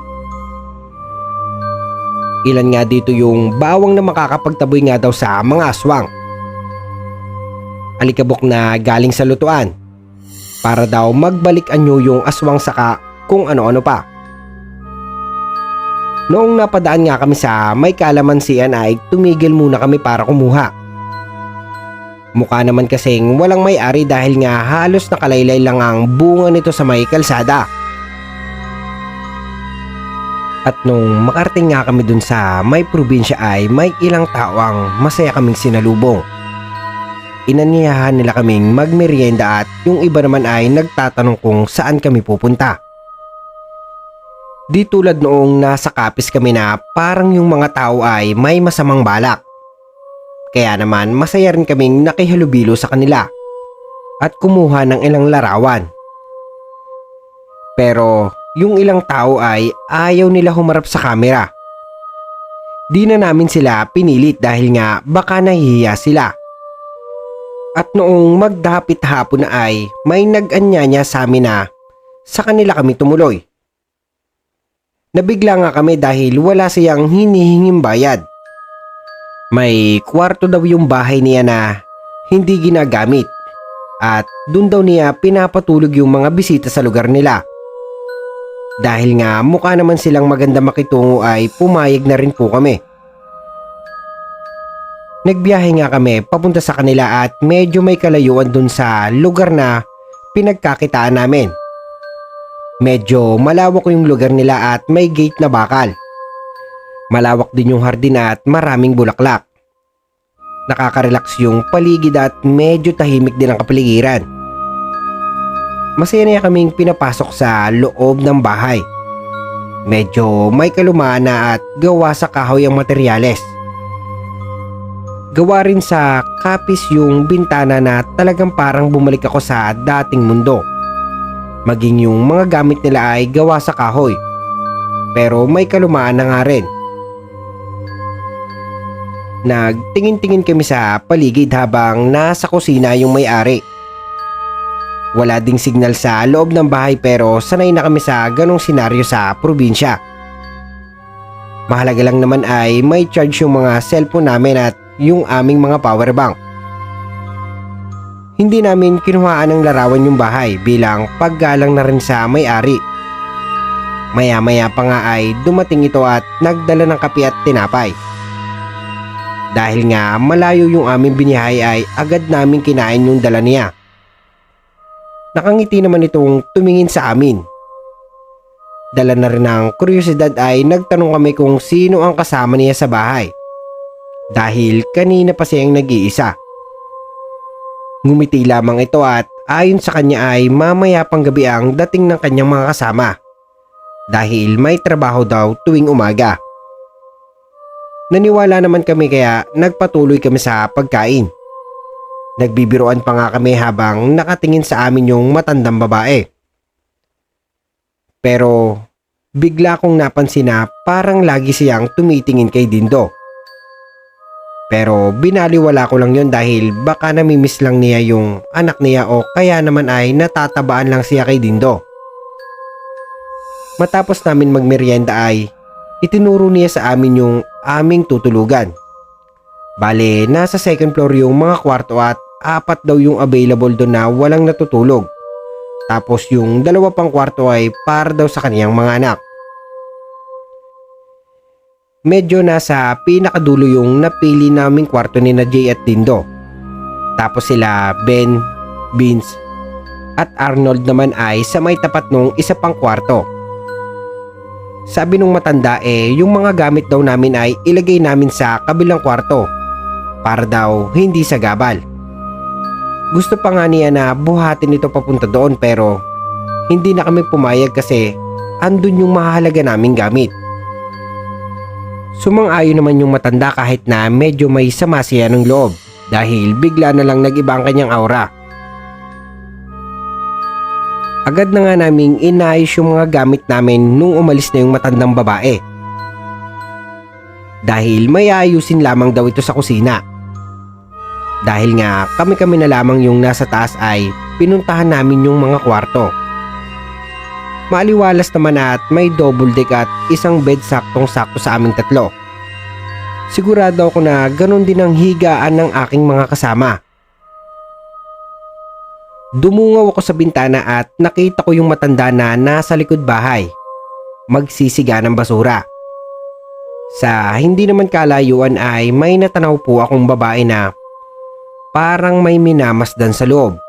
Ilan nga dito yung bawang na makakapagtaboy nga daw sa mga aswang. Alikabok na galing sa lutuan. Para daw magbalik anyo yung aswang saka kung ano-ano pa. Noong napadaan nga kami sa may kalamansian ay tumigil muna kami para kumuha. Mukha naman kasing walang may-ari dahil nga halos nakalaylay lang ang bunga nito sa may kalsada. At nung makarating nga kami dun sa may probinsya ay may ilang tao ang masaya kaming sinalubong. Inanyayahan nila kaming magmerienda at yung iba naman ay nagtatanong kung saan kami pupunta. Di tulad noong nasa Capiz kami na parang yung mga tao ay may masamang balak. Kaya naman masaya rin kaming nakihalubilo sa kanila at kumuha ng ilang larawan. Pero yung ilang tao ay ayaw nila humarap sa kamera. Di na namin sila pinilit dahil nga baka nahihiya sila. At noong magdapit hapon na ay may nag-anyanya sa amin na sa kanila kami tumuloy. Nabigla nga kami dahil wala siyang hinihinging bayad. May kwarto daw yung bahay niya na hindi ginagamit at dun daw niya pinapatulog yung mga bisita sa lugar nila. Dahil nga mukha naman silang maganda makitungo ay pumayag na rin po kami. Nagbiyahe nga kami papunta sa kanila at medyo may kalayuan dun sa lugar na pinagkakitaan namin. Medyo malawak yung lugar nila at may gate na bakal. Malawak din yung hardin at maraming bulaklak. Nakaka-relax yung paligid at medyo tahimik din ang kapaligiran. Masaya na kaming pinapasok sa loob ng bahay. Medyo may kalumaan na at gawa sa kahoy ang materyales. Gawa rin sa Capiz yung bintana na talagang parang bumalik ako sa dating mundo. Maging yung mga gamit nila ay gawa sa kahoy. Pero may kalumaan na nga rin. Nagtingin-tingin kami sa paligid habang nasa kusina yung may-ari. Wala ding signal sa loob ng bahay pero sanay na kami sa ganong senaryo sa probinsya. Mahalaga lang naman ay may charge yung mga cellphone namin at yung aming mga power bank. Hindi namin kinuhaan ng larawan yung bahay bilang paggalang na rin sa may-ari. Maya-maya pa nga ay dumating ito at nagdala ng kape at tinapay. Dahil nga malayo yung aming biniyahe ay agad namin kinain yung dala niya. Nakangiti naman itong tumingin sa amin. Dala na rin ng kuryosidad ay nagtanong kami kung sino ang kasama niya sa bahay. Dahil kanina pa siyang nag-iisa. Ngumiti lamang ito at ayon sa kanya ay mamaya pang gabi ang dating ng kanyang mga kasama. Dahil may trabaho daw tuwing umaga. Naniwala naman kami kaya nagpatuloy kami sa pagkain. Nagbibiroan pa nga kami habang nakatingin sa amin yung matandang babae. Pero bigla kong napansin na parang lagi siyang tumitingin kay Dindo. Pero binaliwala ko lang yon dahil baka namimiss lang niya yung anak niya o kaya naman ay natatabaan lang siya kay Dindo. Matapos namin magmerienda ay itinuro niya sa amin yung aming tutulugan. Bale, nasa second floor yung mga kwarto at 4 daw yung available doon na walang natutulog. Tapos yung 2 pang kwarto ay para daw sa kaniyang mga anak. Medyo nasa pinakadulo yung napili naming kwarto ni na Jay at Dindo. Tapos sila Ben, Vince at Arnold naman ay sa may tapat nung isa pang kwarto. Sabi nung matanda yung mga gamit daw namin ay ilagay namin sa kabilang kwarto para daw hindi sagabal. Gusto pa nga niya na buhatin ito papunta doon pero hindi na kami pumayag kasi andun yung mahalaga naming gamit. Sumang-ayon naman yung matanda kahit na medyo may sama siya ng loob dahil bigla na lang nag-iba ang kanyang aura. Agad na nga naming inayos yung mga gamit namin nung umalis na yung matandang babae. Dahil may ayusin lamang daw ito sa kusina. Dahil nga kami-kami na lamang yung nasa taas ay pinuntahan namin yung mga kwarto. Maaliwalas naman at may double deck at isang bed saktong-sakto sa aming tatlo. Sigurado ako na ganun din ang higaan ng aking mga kasama. Dumungaw ako sa bintana at nakita ko yung matanda na nasa likod bahay, magsisiga ng basura. Sa hindi naman kalayuan ay may natanaw po akong babae na parang may minamasdan sa loob.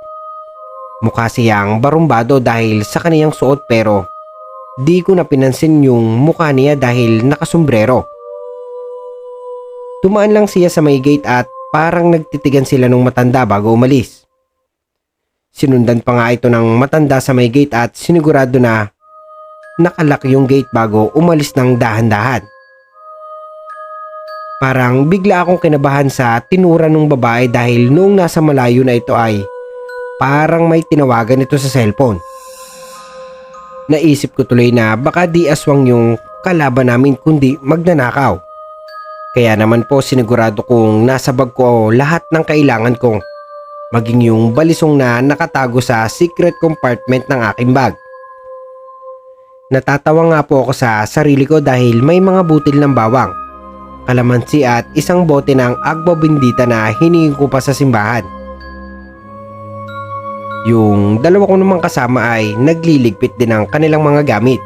Mukha siyang barumbado dahil sa kaniyang suot pero di ko na pinansin yung mukha niya dahil nakasombrero. Tumaan lang siya sa may gate at parang nagtitigan sila nung matanda bago umalis. Sinundan pa nga ito ng matanda sa may gate at sinigurado na nakalak yung gate bago umalis ng dahan-dahan. Parang bigla akong kinabahan sa tinura ng babae dahil noong nasa malayo na ito ay parang may tinawagan ito sa cellphone. Naisip ko tuloy na baka di aswang yung kalaban namin kundi magnanakaw. Kaya naman po sinigurado kong nasa bag ko lahat ng kailangan kong maging yung balisong na nakatago sa secret compartment ng aking bag. Natatawa nga po ako sa sarili ko dahil may mga butil ng bawang, kalamansi at isang bote ng agbo bendita na hiningi ko pa sa simbahan. Yung dalawa ko namang kasama ay nagliligpit din ng kanilang mga gamit.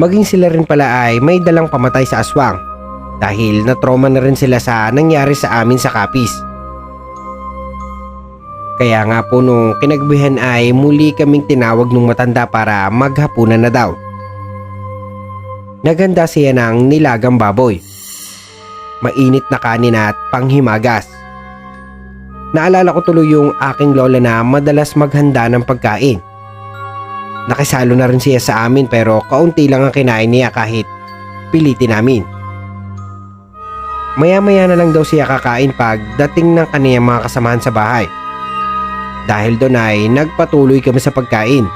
Maging sila rin pala ay may dalang pamatay sa aswang dahil na-trauma na rin sila sa nangyari sa amin sa Capiz. Kaya nga po nung kinagabihan ay muli kaming tinawag ng matanda para maghapunan na daw. Naganda siya ng nilagang baboy, mainit na kanin at panghimagas. Naalala ko tuloy yung aking lola na madalas maghanda ng pagkain. Nakisalo na rin siya sa amin pero kaunti lang ang kinain niya kahit pilitin namin. Maya-maya na lang daw siya kakain pag dating ng kaniyang mga kasamahan sa bahay. Dahil doon ay nagpatuloy kami sa pagkain.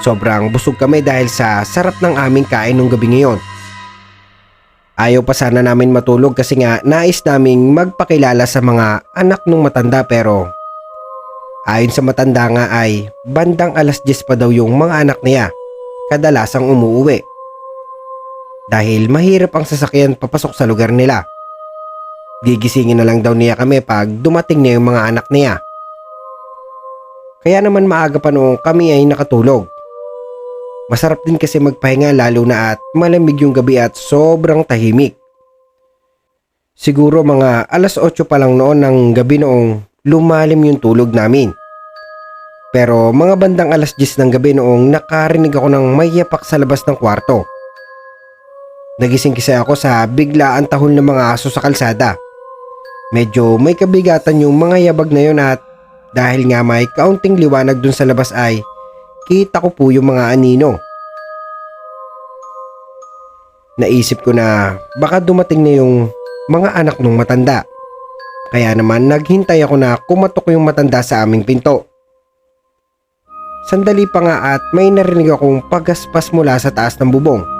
Sobrang busog kami dahil sa sarap ng aming kain nung gabi ngayon. Ayaw pa sana namin matulog kasi nga nais naming magpakilala sa mga anak ng matanda pero ayon sa matanda nga ay bandang 10:00 pa daw yung mga anak niya kadalasang umuuwi. Dahil mahirap ang sasakyan papasok sa lugar nila. Gigisingin na lang daw niya kami pag dumating na yung mga anak niya. Kaya naman maaga pa noong kami ay nakatulog. Masarap din kasi magpahinga lalo na at malamig yung gabi at sobrang tahimik. Siguro mga 8:00 pa lang noon ng gabi noong lumalim yung tulog namin. Pero mga bandang 10:00 ng gabi noong nakarinig ako ng may yapak sa labas ng kwarto. Nagising kasi ako sa biglaan tahol ng mga aso sa kalsada. Medyo may kabigatan yung mga yabag na yun at dahil nga may kaunting liwanag dun sa labas ay kita ko po yung mga anino. Naisip ko na baka dumating na yung mga anak ng matanda. Kaya naman naghintay ako na kumatok yung matanda sa aming pinto. Sandali pa nga at may narinig akong pagaspas mula sa taas ng bubong.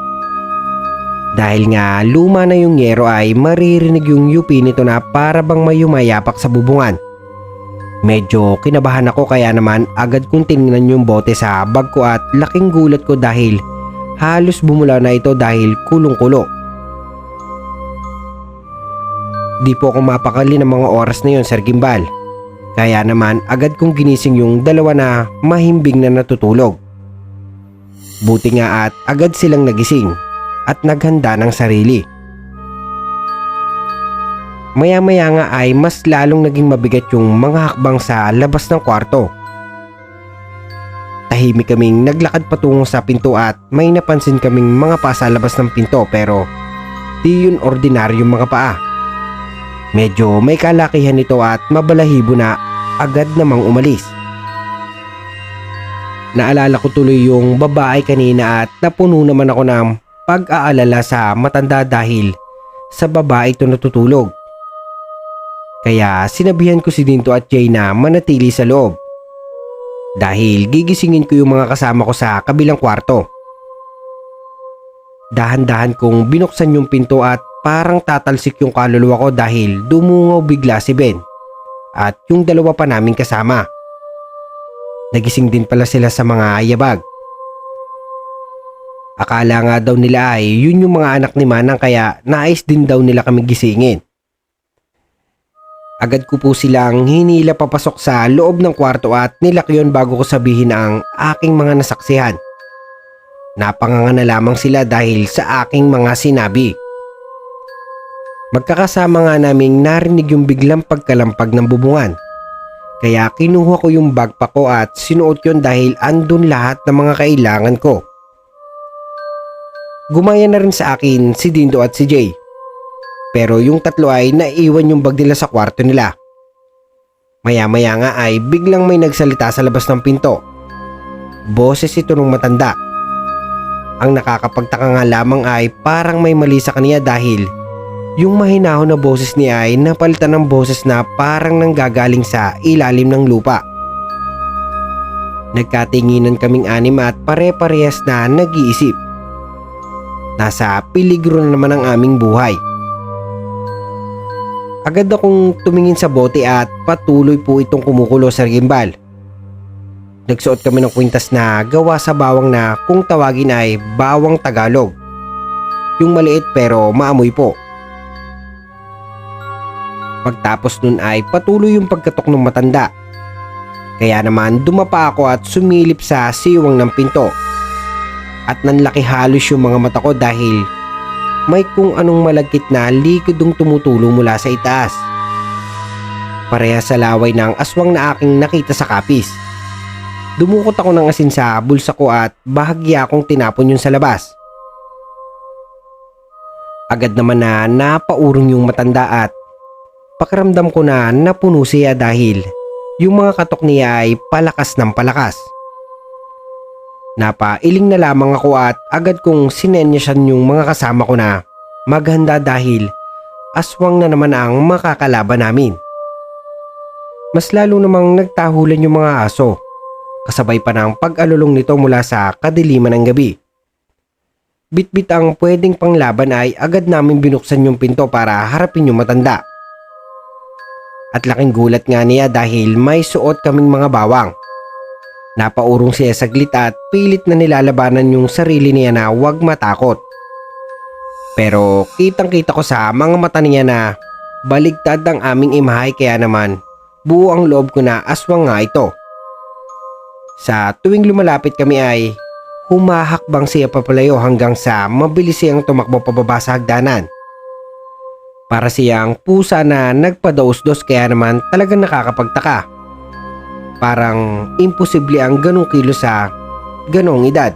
Dahil nga luma na yung yero ay maririnig yung yupi nito na para bang may yumayapak sa bubungan. Medyo kinabahan ako kaya naman agad kong tinignan yung bote sa bag ko at laking gulat ko dahil halos bumula na ito dahil kulong-kulo. Di po ako mapakali ng mga oras na yun, Sir Gimbal. Kaya naman agad kong ginising yung dalawa na mahimbing na natutulog. Buti nga at agad silang nagising at naghanda ng sarili. Maya-maya nga ay mas lalong naging mabigat yung mga hakbang sa labas ng kwarto. Tahimik kaming naglakad patungo sa pinto at may napansin kaming mga paa sa labas ng pinto pero di yun ordinaryong mga paa. Medyo may kalakihan nito at mabalahibo na agad namang umalis. Naalala ko tuloy yung babae kanina at napuno naman ako ng pag-aalala sa matanda dahil sa babae ito natutulog. Kaya sinabihan ko si Dinto at Jay na manatili sa loob dahil gigisingin ko yung mga kasama ko sa kabilang kwarto. Dahan-dahan kong binuksan yung pinto at parang tatalsik yung kaluluwa ko dahil dumungaw bigla si Ben at yung dalawa pa naming kasama. Nagising din pala sila sa mga yabag. Akala nga daw nila ay yun yung mga anak ni Manang kaya nais din daw nila kami gisingin. Agad ko po silang hinila papasok sa loob ng kwarto at nilak yun bago ko sabihin ang aking mga nasaksihan. Napanganga na lamang sila dahil sa aking mga sinabi. Magkakasama nga naming narinig yung biglang pagkalampag ng bubungan. Kaya kinuha ko yung backpack ko at sinuot yun dahil andun lahat ng mga kailangan ko. Gumaya na rin sa akin si Dindo at si Jay. Pero yung tatlo ay naiwan yung bag nila sa kwarto nila. Maya-maya nga ay biglang may nagsalita sa labas ng pinto. Boses ito ng matanda. Ang nakakapagtaka nga lamang ay parang may mali sa kanya dahil yung mahinahon na boses niya ay napalitan ng boses na parang nanggagaling sa ilalim ng lupa. Nagkatinginan kaming anim at pare-parehas na nag-iisip. Nasa peligro na naman ang aming buhay. Agad akong tumingin sa bote at patuloy po itong kumukulo sa gimbal. Nagsuot kami ng kwintas na gawa sa bawang na kung tawagin ay bawang Tagalog. Yung maliit pero maamoy po. Pagtapos nun ay patuloy yung pagkatok ng matanda. Kaya naman dumapa ako at sumilip sa siwang ng pinto. At nanlaki halos yung mga mata ko dahil may kung anong malagkit na likidong tumutulong mula sa itaas. Pareha sa laway ng aswang na aking nakita sa kapis. Dumukot ako ng asin sa bulsa ko at bahagya akong tinapon yun sa labas. Agad naman na napaurong yung matanda at pakiramdam ko na napuno siya dahil yung mga katok niya ay palakas ng palakas. Napailing na lamang ako at agad kong sinenyasan yung mga kasama ko na maghanda dahil aswang na naman ang makakalaban namin. Mas lalo namang nagtahulan yung mga aso, kasabay pa ng pag-alulong nito mula sa kadiliman ng gabi. Bitbit ang pwedeng panglaban ay agad namin binuksan yung pinto para harapin yung matanda. At laking gulat nga niya dahil may suot kaming mga bawang. Napaurong siya saglit at pilit na nilalabanan yung sarili niya na huwag matakot. Pero kitang-kita ko sa mga mata niya na baligtad ang aming imahay kaya naman buo ang loob ko na aswang nga ito. Sa tuwing lumalapit kami ay humahakbang siya papalayo hanggang sa mabilis siyang tumakbo pababa sa hagdanan. Para siyang pusa na nagpadaos-dos kaya naman talagang nakakapagtaka. Parang imposible ang ganong kilo sa ganong edad.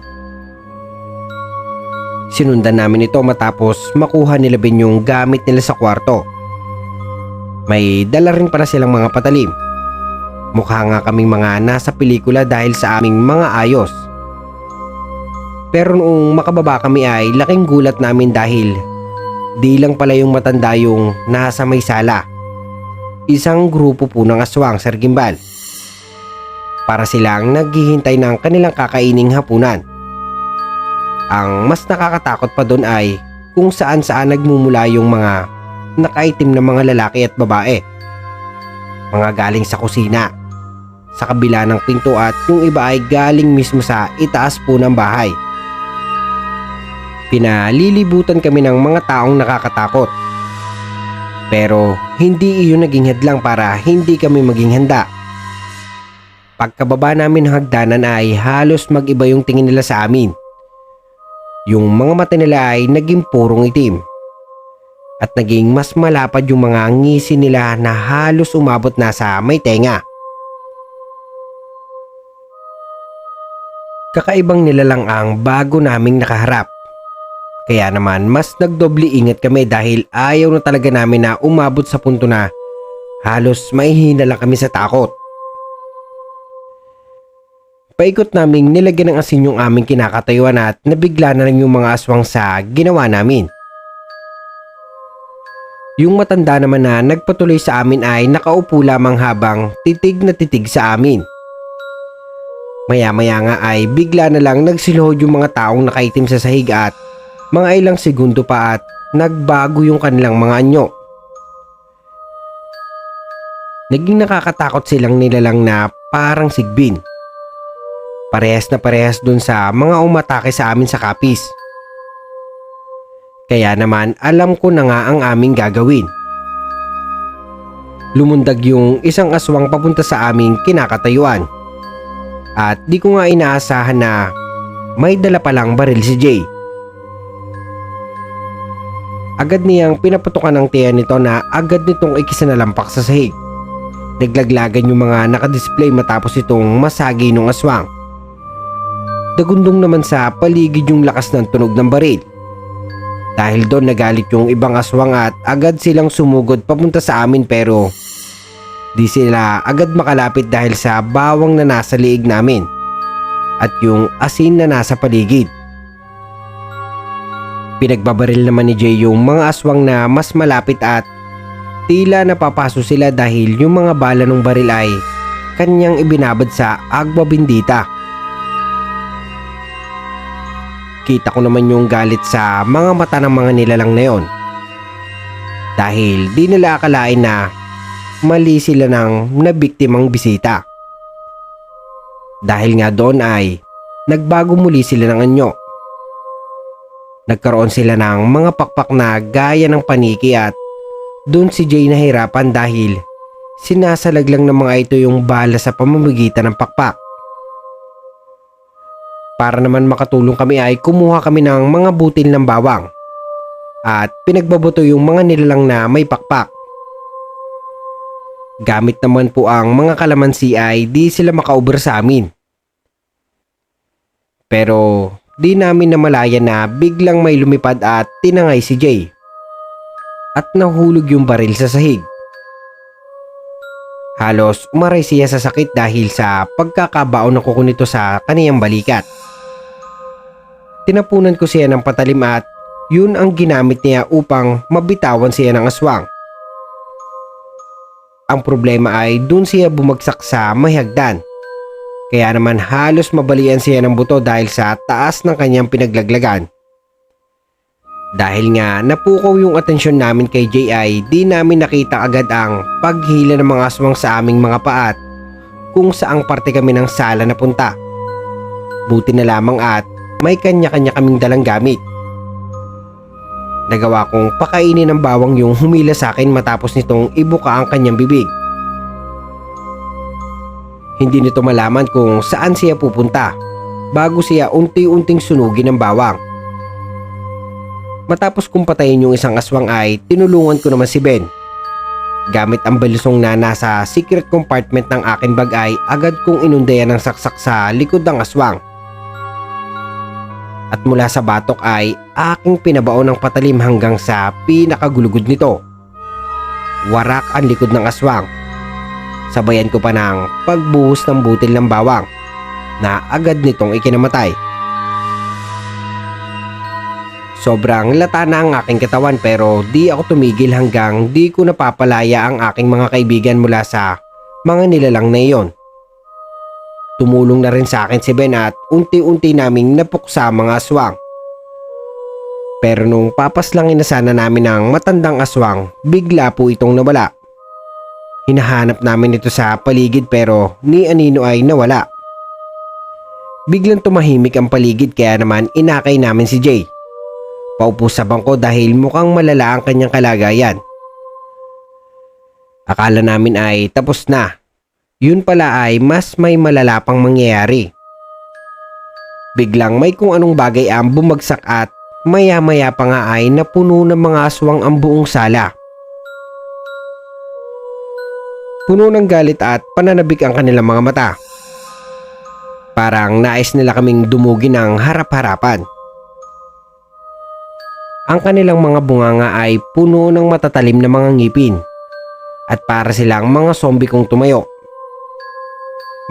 Sinundan namin ito matapos makuha nila Ben yung gamit nila sa kwarto. May dala rin pala silang mga patalim. Mukha nga kaming mga nasa pelikula dahil sa aming mga ayos. Pero noong makababa kami ay laking gulat namin dahil di lang pala yung matanda yung nasa may sala. Isang grupo po ng aswang sa gimbal. Para silang naghihintay ng kanilang kakaining hapunan. Ang mas nakakatakot pa doon ay kung saan-saan nagmumula yung mga nakaitim na mga lalaki at babae. Mga galing sa kusina, sa kabila ng pinto at yung iba ay galing mismo sa itaas po ng bahay. Pinalilibutan kami ng mga taong nakakatakot. Pero hindi iyon naging hadlang para hindi kami maging handa. Pagkababa namin ng hagdanan ay halos mag-iba yung tingin nila sa amin. Yung mga mata nila ay naging purong itim. At naging mas malapad yung mga ngisi nila na halos umabot na sa may tenga. Kakaibang nilalang ang bago naming nakaharap. Kaya naman mas nagdoble ingat kami dahil ayaw na talaga namin na umabot sa punto na halos mahihina lang kami sa takot. Paikot naming nilagyan ng asin yung aming kinakatayuan at nabigla na lang yung mga aswang sa ginawa namin. Yung matanda naman na nagpatuloy sa amin ay nakaupo lamang habang titig na titig sa amin. Maya-maya nga ay bigla na lang nagsiluhod yung mga taong nakaitim sa sahig at mga ilang segundo pa at nagbago yung kanilang mga anyo. Naging nakakatakot silang nilalang na parang sigbin. Parehas na parehas dun sa mga umatake sa amin sa kapis. Kaya naman alam ko na nga ang aming gagawin. Lumundag yung isang aswang papunta sa aming kinakatayuan. At di ko nga inaasahan na may dala palang baril si Jay. Agad niyang pinaputukan ng tiyan nito na agad nitong ikisinalampak sa sahig. Naglaglagan yung mga nakadisplay matapos itong masagi ng aswang. Dagundong naman sa paligid yung lakas ng tunog ng baril. Dahil doon nagalit yung ibang aswang at agad silang sumugod papunta sa amin pero di sila agad makalapit dahil sa bawang na nasa liig namin at yung asin na nasa paligid. Pinagbabaril naman ni Jay yung mga aswang na mas malapit at tila napapaso sila dahil yung mga bala ng baril ay kanyang ibinabad sa agwa bendita. Kita ko naman yung galit sa mga mata ng mga nilalang na yon. Dahil di nila akalain na mali sila ng nabiktimang bisita. Dahil nga doon ay nagbago muli sila ng anyo. Nagkaroon sila ng mga pakpak na gaya ng paniki at doon si Jay nahirapan dahil sinasalag lang ng mga ito yung bala sa pamamagitan ng pakpak. Para naman makatulong kami ay kumuha kami ng mga butil ng bawang at pinagbabato yung mga nilalang na may pakpak. Gamit naman po ang mga kalamansi ay di sila makaubra sa amin. Pero di namin namalayan na biglang may lumipad at tinangay si Jay. At nahulog yung baril sa sahig. Halos umaray siya sa sakit dahil sa pagkakabaon ng kuko nito sa kaniyang balikat. Tinapunan ko siya ng patalim at yun ang ginamit niya upang mabitawan siya ng aswang. Ang problema ay dun siya bumagsak sa may hagdan. Kaya naman halos mabalian siya ng buto dahil sa taas ng kanyang pinaglaglagan. Dahil nga napukaw yung atensyon namin kay Jay ay di namin nakita agad ang paghila ng mga aswang sa aming mga paat kung saang parte kami ng sala na punta. Buti na lamang at may kanya-kanya kaming dalang gamit. Nagawa kong pakainin ng bawang yung humila sa akin matapos nitong ibuka ang kanyang bibig. Hindi nito malaman kung saan siya pupunta bago siya unti-unting sunugin ng bawang. Matapos kong patayin yung isang aswang ay tinulungan ko naman si Ben. Gamit ang balusong na nasa secret compartment ng aking bag ay agad kong inundayan ng saksak sa likod ng aswang. At mula sa batok ay aking pinabaon ng patalim hanggang sa pinakagulugod nito. Warak ang likod ng aswang. Sabayan ko pa ng pagbuhos ng butil ng bawang na agad nitong ikinamatay. Sobrang lata na ang aking katawan pero di ako tumigil hanggang di ko napapalaya ang aking mga kaibigan mula sa mga nilalang na iyon. Tumulong na rin sa akin si Ben at unti-unti naming napuksa mga aswang. Pero nung papaslangin na sana namin ang matandang aswang, bigla po itong nawala. Hinahanap namin ito sa paligid pero ni anino ay nawala. Biglang tumahimik ang paligid kaya naman inakay namin si Jay. Paupo sa bangko dahil mukhang malala ang kanyang kalagayan. Akala namin ay tapos na. Yun pala ay mas may malala pang mangyayari. Biglang may kung anong bagay ang bumagsak at maya-maya pa nga ay napuno ng mga aswang ang buong sala. Puno ng galit at pananabik ang kanilang mga mata. Parang nais nila kaming dumugi ng harap-harapan. Ang kanilang mga bunganga ay puno ng matatalim na mga ngipin at para silang mga zombie kung tumayo.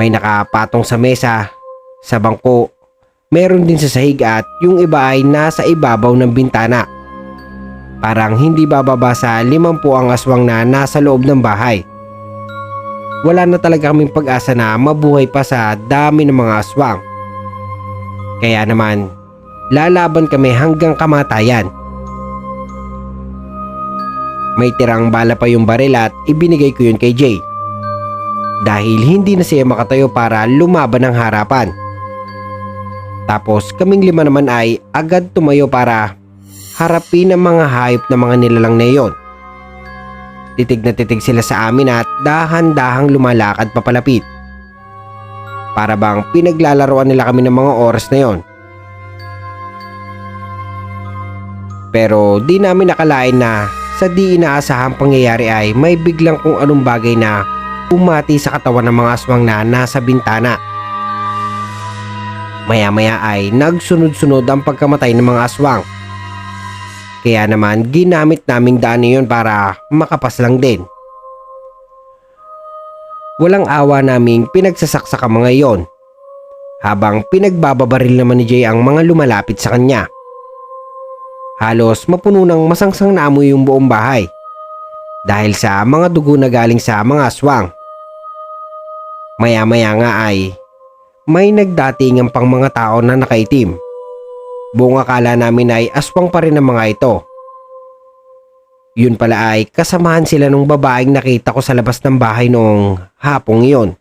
May nakapatong sa mesa, sa bangko, meron din sa sahig at yung iba ay nasa ibabaw ng bintana. Parang hindi bababa sa 50 ang aswang na nasa loob ng bahay. Wala na talaga kaming pag-asa na mabuhay pa sa dami ng mga aswang. Kaya naman, lalaban kami hanggang kamatayan. May tirang bala pa yung baril at ibinigay ko yun kay Jay. Dahil hindi na siya makatayo para lumaban ng harapan. Tapos kaming 5 naman ay agad tumayo para harapin ang mga hayop na mga nilalang na iyon. Titig na titig sila sa amin at dahan-dahang lumalakad papalapit. Para bang pinaglalaroan nila kami ng mga oras na yon. Pero di namin nakalain na sa di inaasahang pangyayari ay may biglang kung anong bagay na umati sa katawan ng mga aswang na nasa bintana. Maya-maya ay nagsunod-sunod ang pagkamatay ng mga aswang. Kaya naman ginamit naming daan yun para makapas lang din. Walang awa naming pinagsasaksak ang mga iyon. Habang pinagbababaril naman ni Jay ang mga lumalapit sa kanya. Halos mapuno ng masangsang na amoy yung buong bahay. Dahil sa mga dugo na galing sa mga aswang. Maya-maya nga ay may nagdatingan pang mga tao na nakaitim. Buong akala namin ay aswang pa rin ang mga ito. Yun pala ay kasamahan sila nung babaeng nakita ko sa labas ng bahay noong hapong iyon.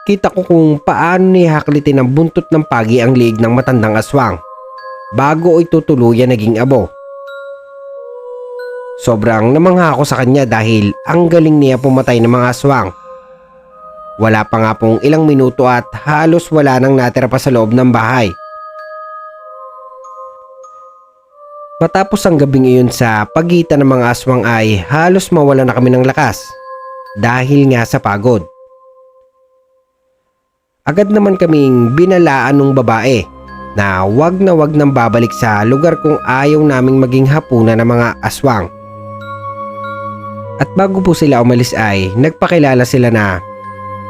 Kita ko kung paano nihaklitin ng buntot ng pagi ang liig ng matandang aswang bago ito tuluyan naging abo. Sobrang namangha ako sa kanya dahil ang galing niya pumatay ng mga aswang. Wala pa nga pong ilang minuto at halos wala nang natira pa sa loob ng bahay. Matapos ang gabing iyon sa pagitan ng mga aswang ay halos mawala na kami ng lakas dahil nga sa pagod. Agad naman kaming binalaan ng babae na wag nang babalik sa lugar kung ayaw naming maging hapunan ng mga aswang. At bago po sila umalis ay nagpakilala sila na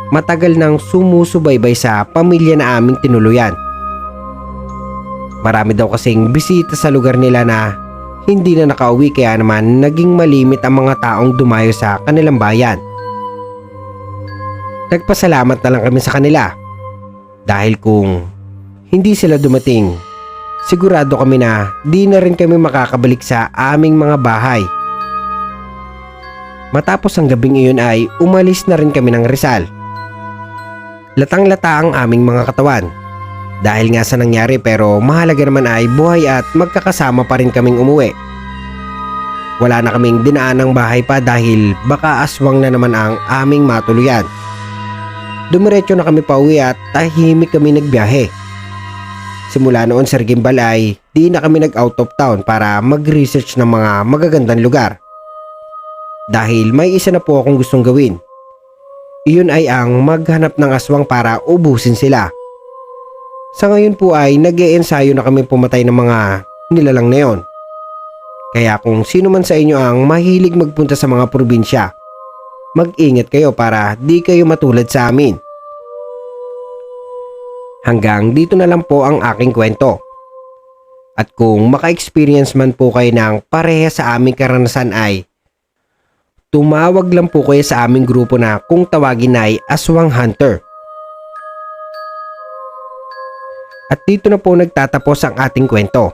matagal nang sumusubaybay sa pamilya na aming tinuluyan. Marami daw kasing bisita sa lugar nila na hindi na nakauwi kaya naman naging malimit ang mga taong dumayo sa kanilang bayan. Nagpasalamat na lang kami sa kanila dahil kung hindi sila dumating, sigurado kami na di na rin kami makakabalik sa aming mga bahay. Matapos ang gabing iyon ay umalis na rin kami ng Rizal. Latang-lata ang aming mga katawan. Dahil nga sa nangyari pero mahalaga naman ay buhay at magkakasama pa rin kaming umuwi. Wala na kaming dinaan ng bahay pa dahil baka aswang na naman ang aming matuluyan. Dumiretso na kami pauwi at tahimik kami nagbiyahe. Simula noon Sir Gimbal ay di na kami nag-out of town para mag-research ng mga magagandang lugar. Dahil may isa na po akong gustong gawin. Iyon ay ang maghanap ng aswang para ubusin sila. Sa ngayon po ay nag-e-ensayo na kami pumatay ng mga nilalang na yon. Kaya kung sino man sa inyo ang mahilig magpunta sa mga probinsya, mag-ingat kayo para di kayo matulad sa amin. Hanggang dito na lang po ang aking kwento. At kung maka-experience man po kayo ng pareha sa aming karanasan ay tumawag lang po kayo sa aming grupo na kung tawagin ay Aswang Hunter. At dito na po nagtatapos ang ating kwento.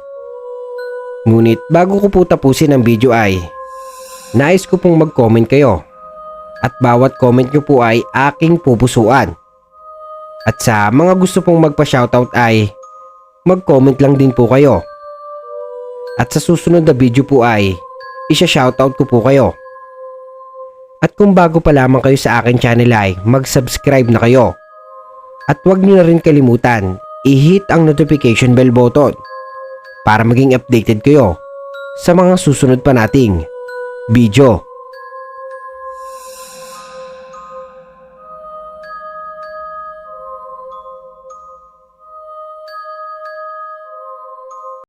Ngunit bago ko po tapusin ang video ay nais ko pong mag-comment kayo. At bawat comment nyo po ay aking pupusuan. At sa mga gusto pong magpa-shoutout ay mag-comment lang din po kayo. At sa susunod na video po ay isa-shoutout ko po kayo. At kung bago pa lamang kayo sa akin channel ay mag-subscribe na kayo. At huwag nyo na rin kalimutan i-hit ang notification bell button para maging updated kayo sa mga susunod pa nating video.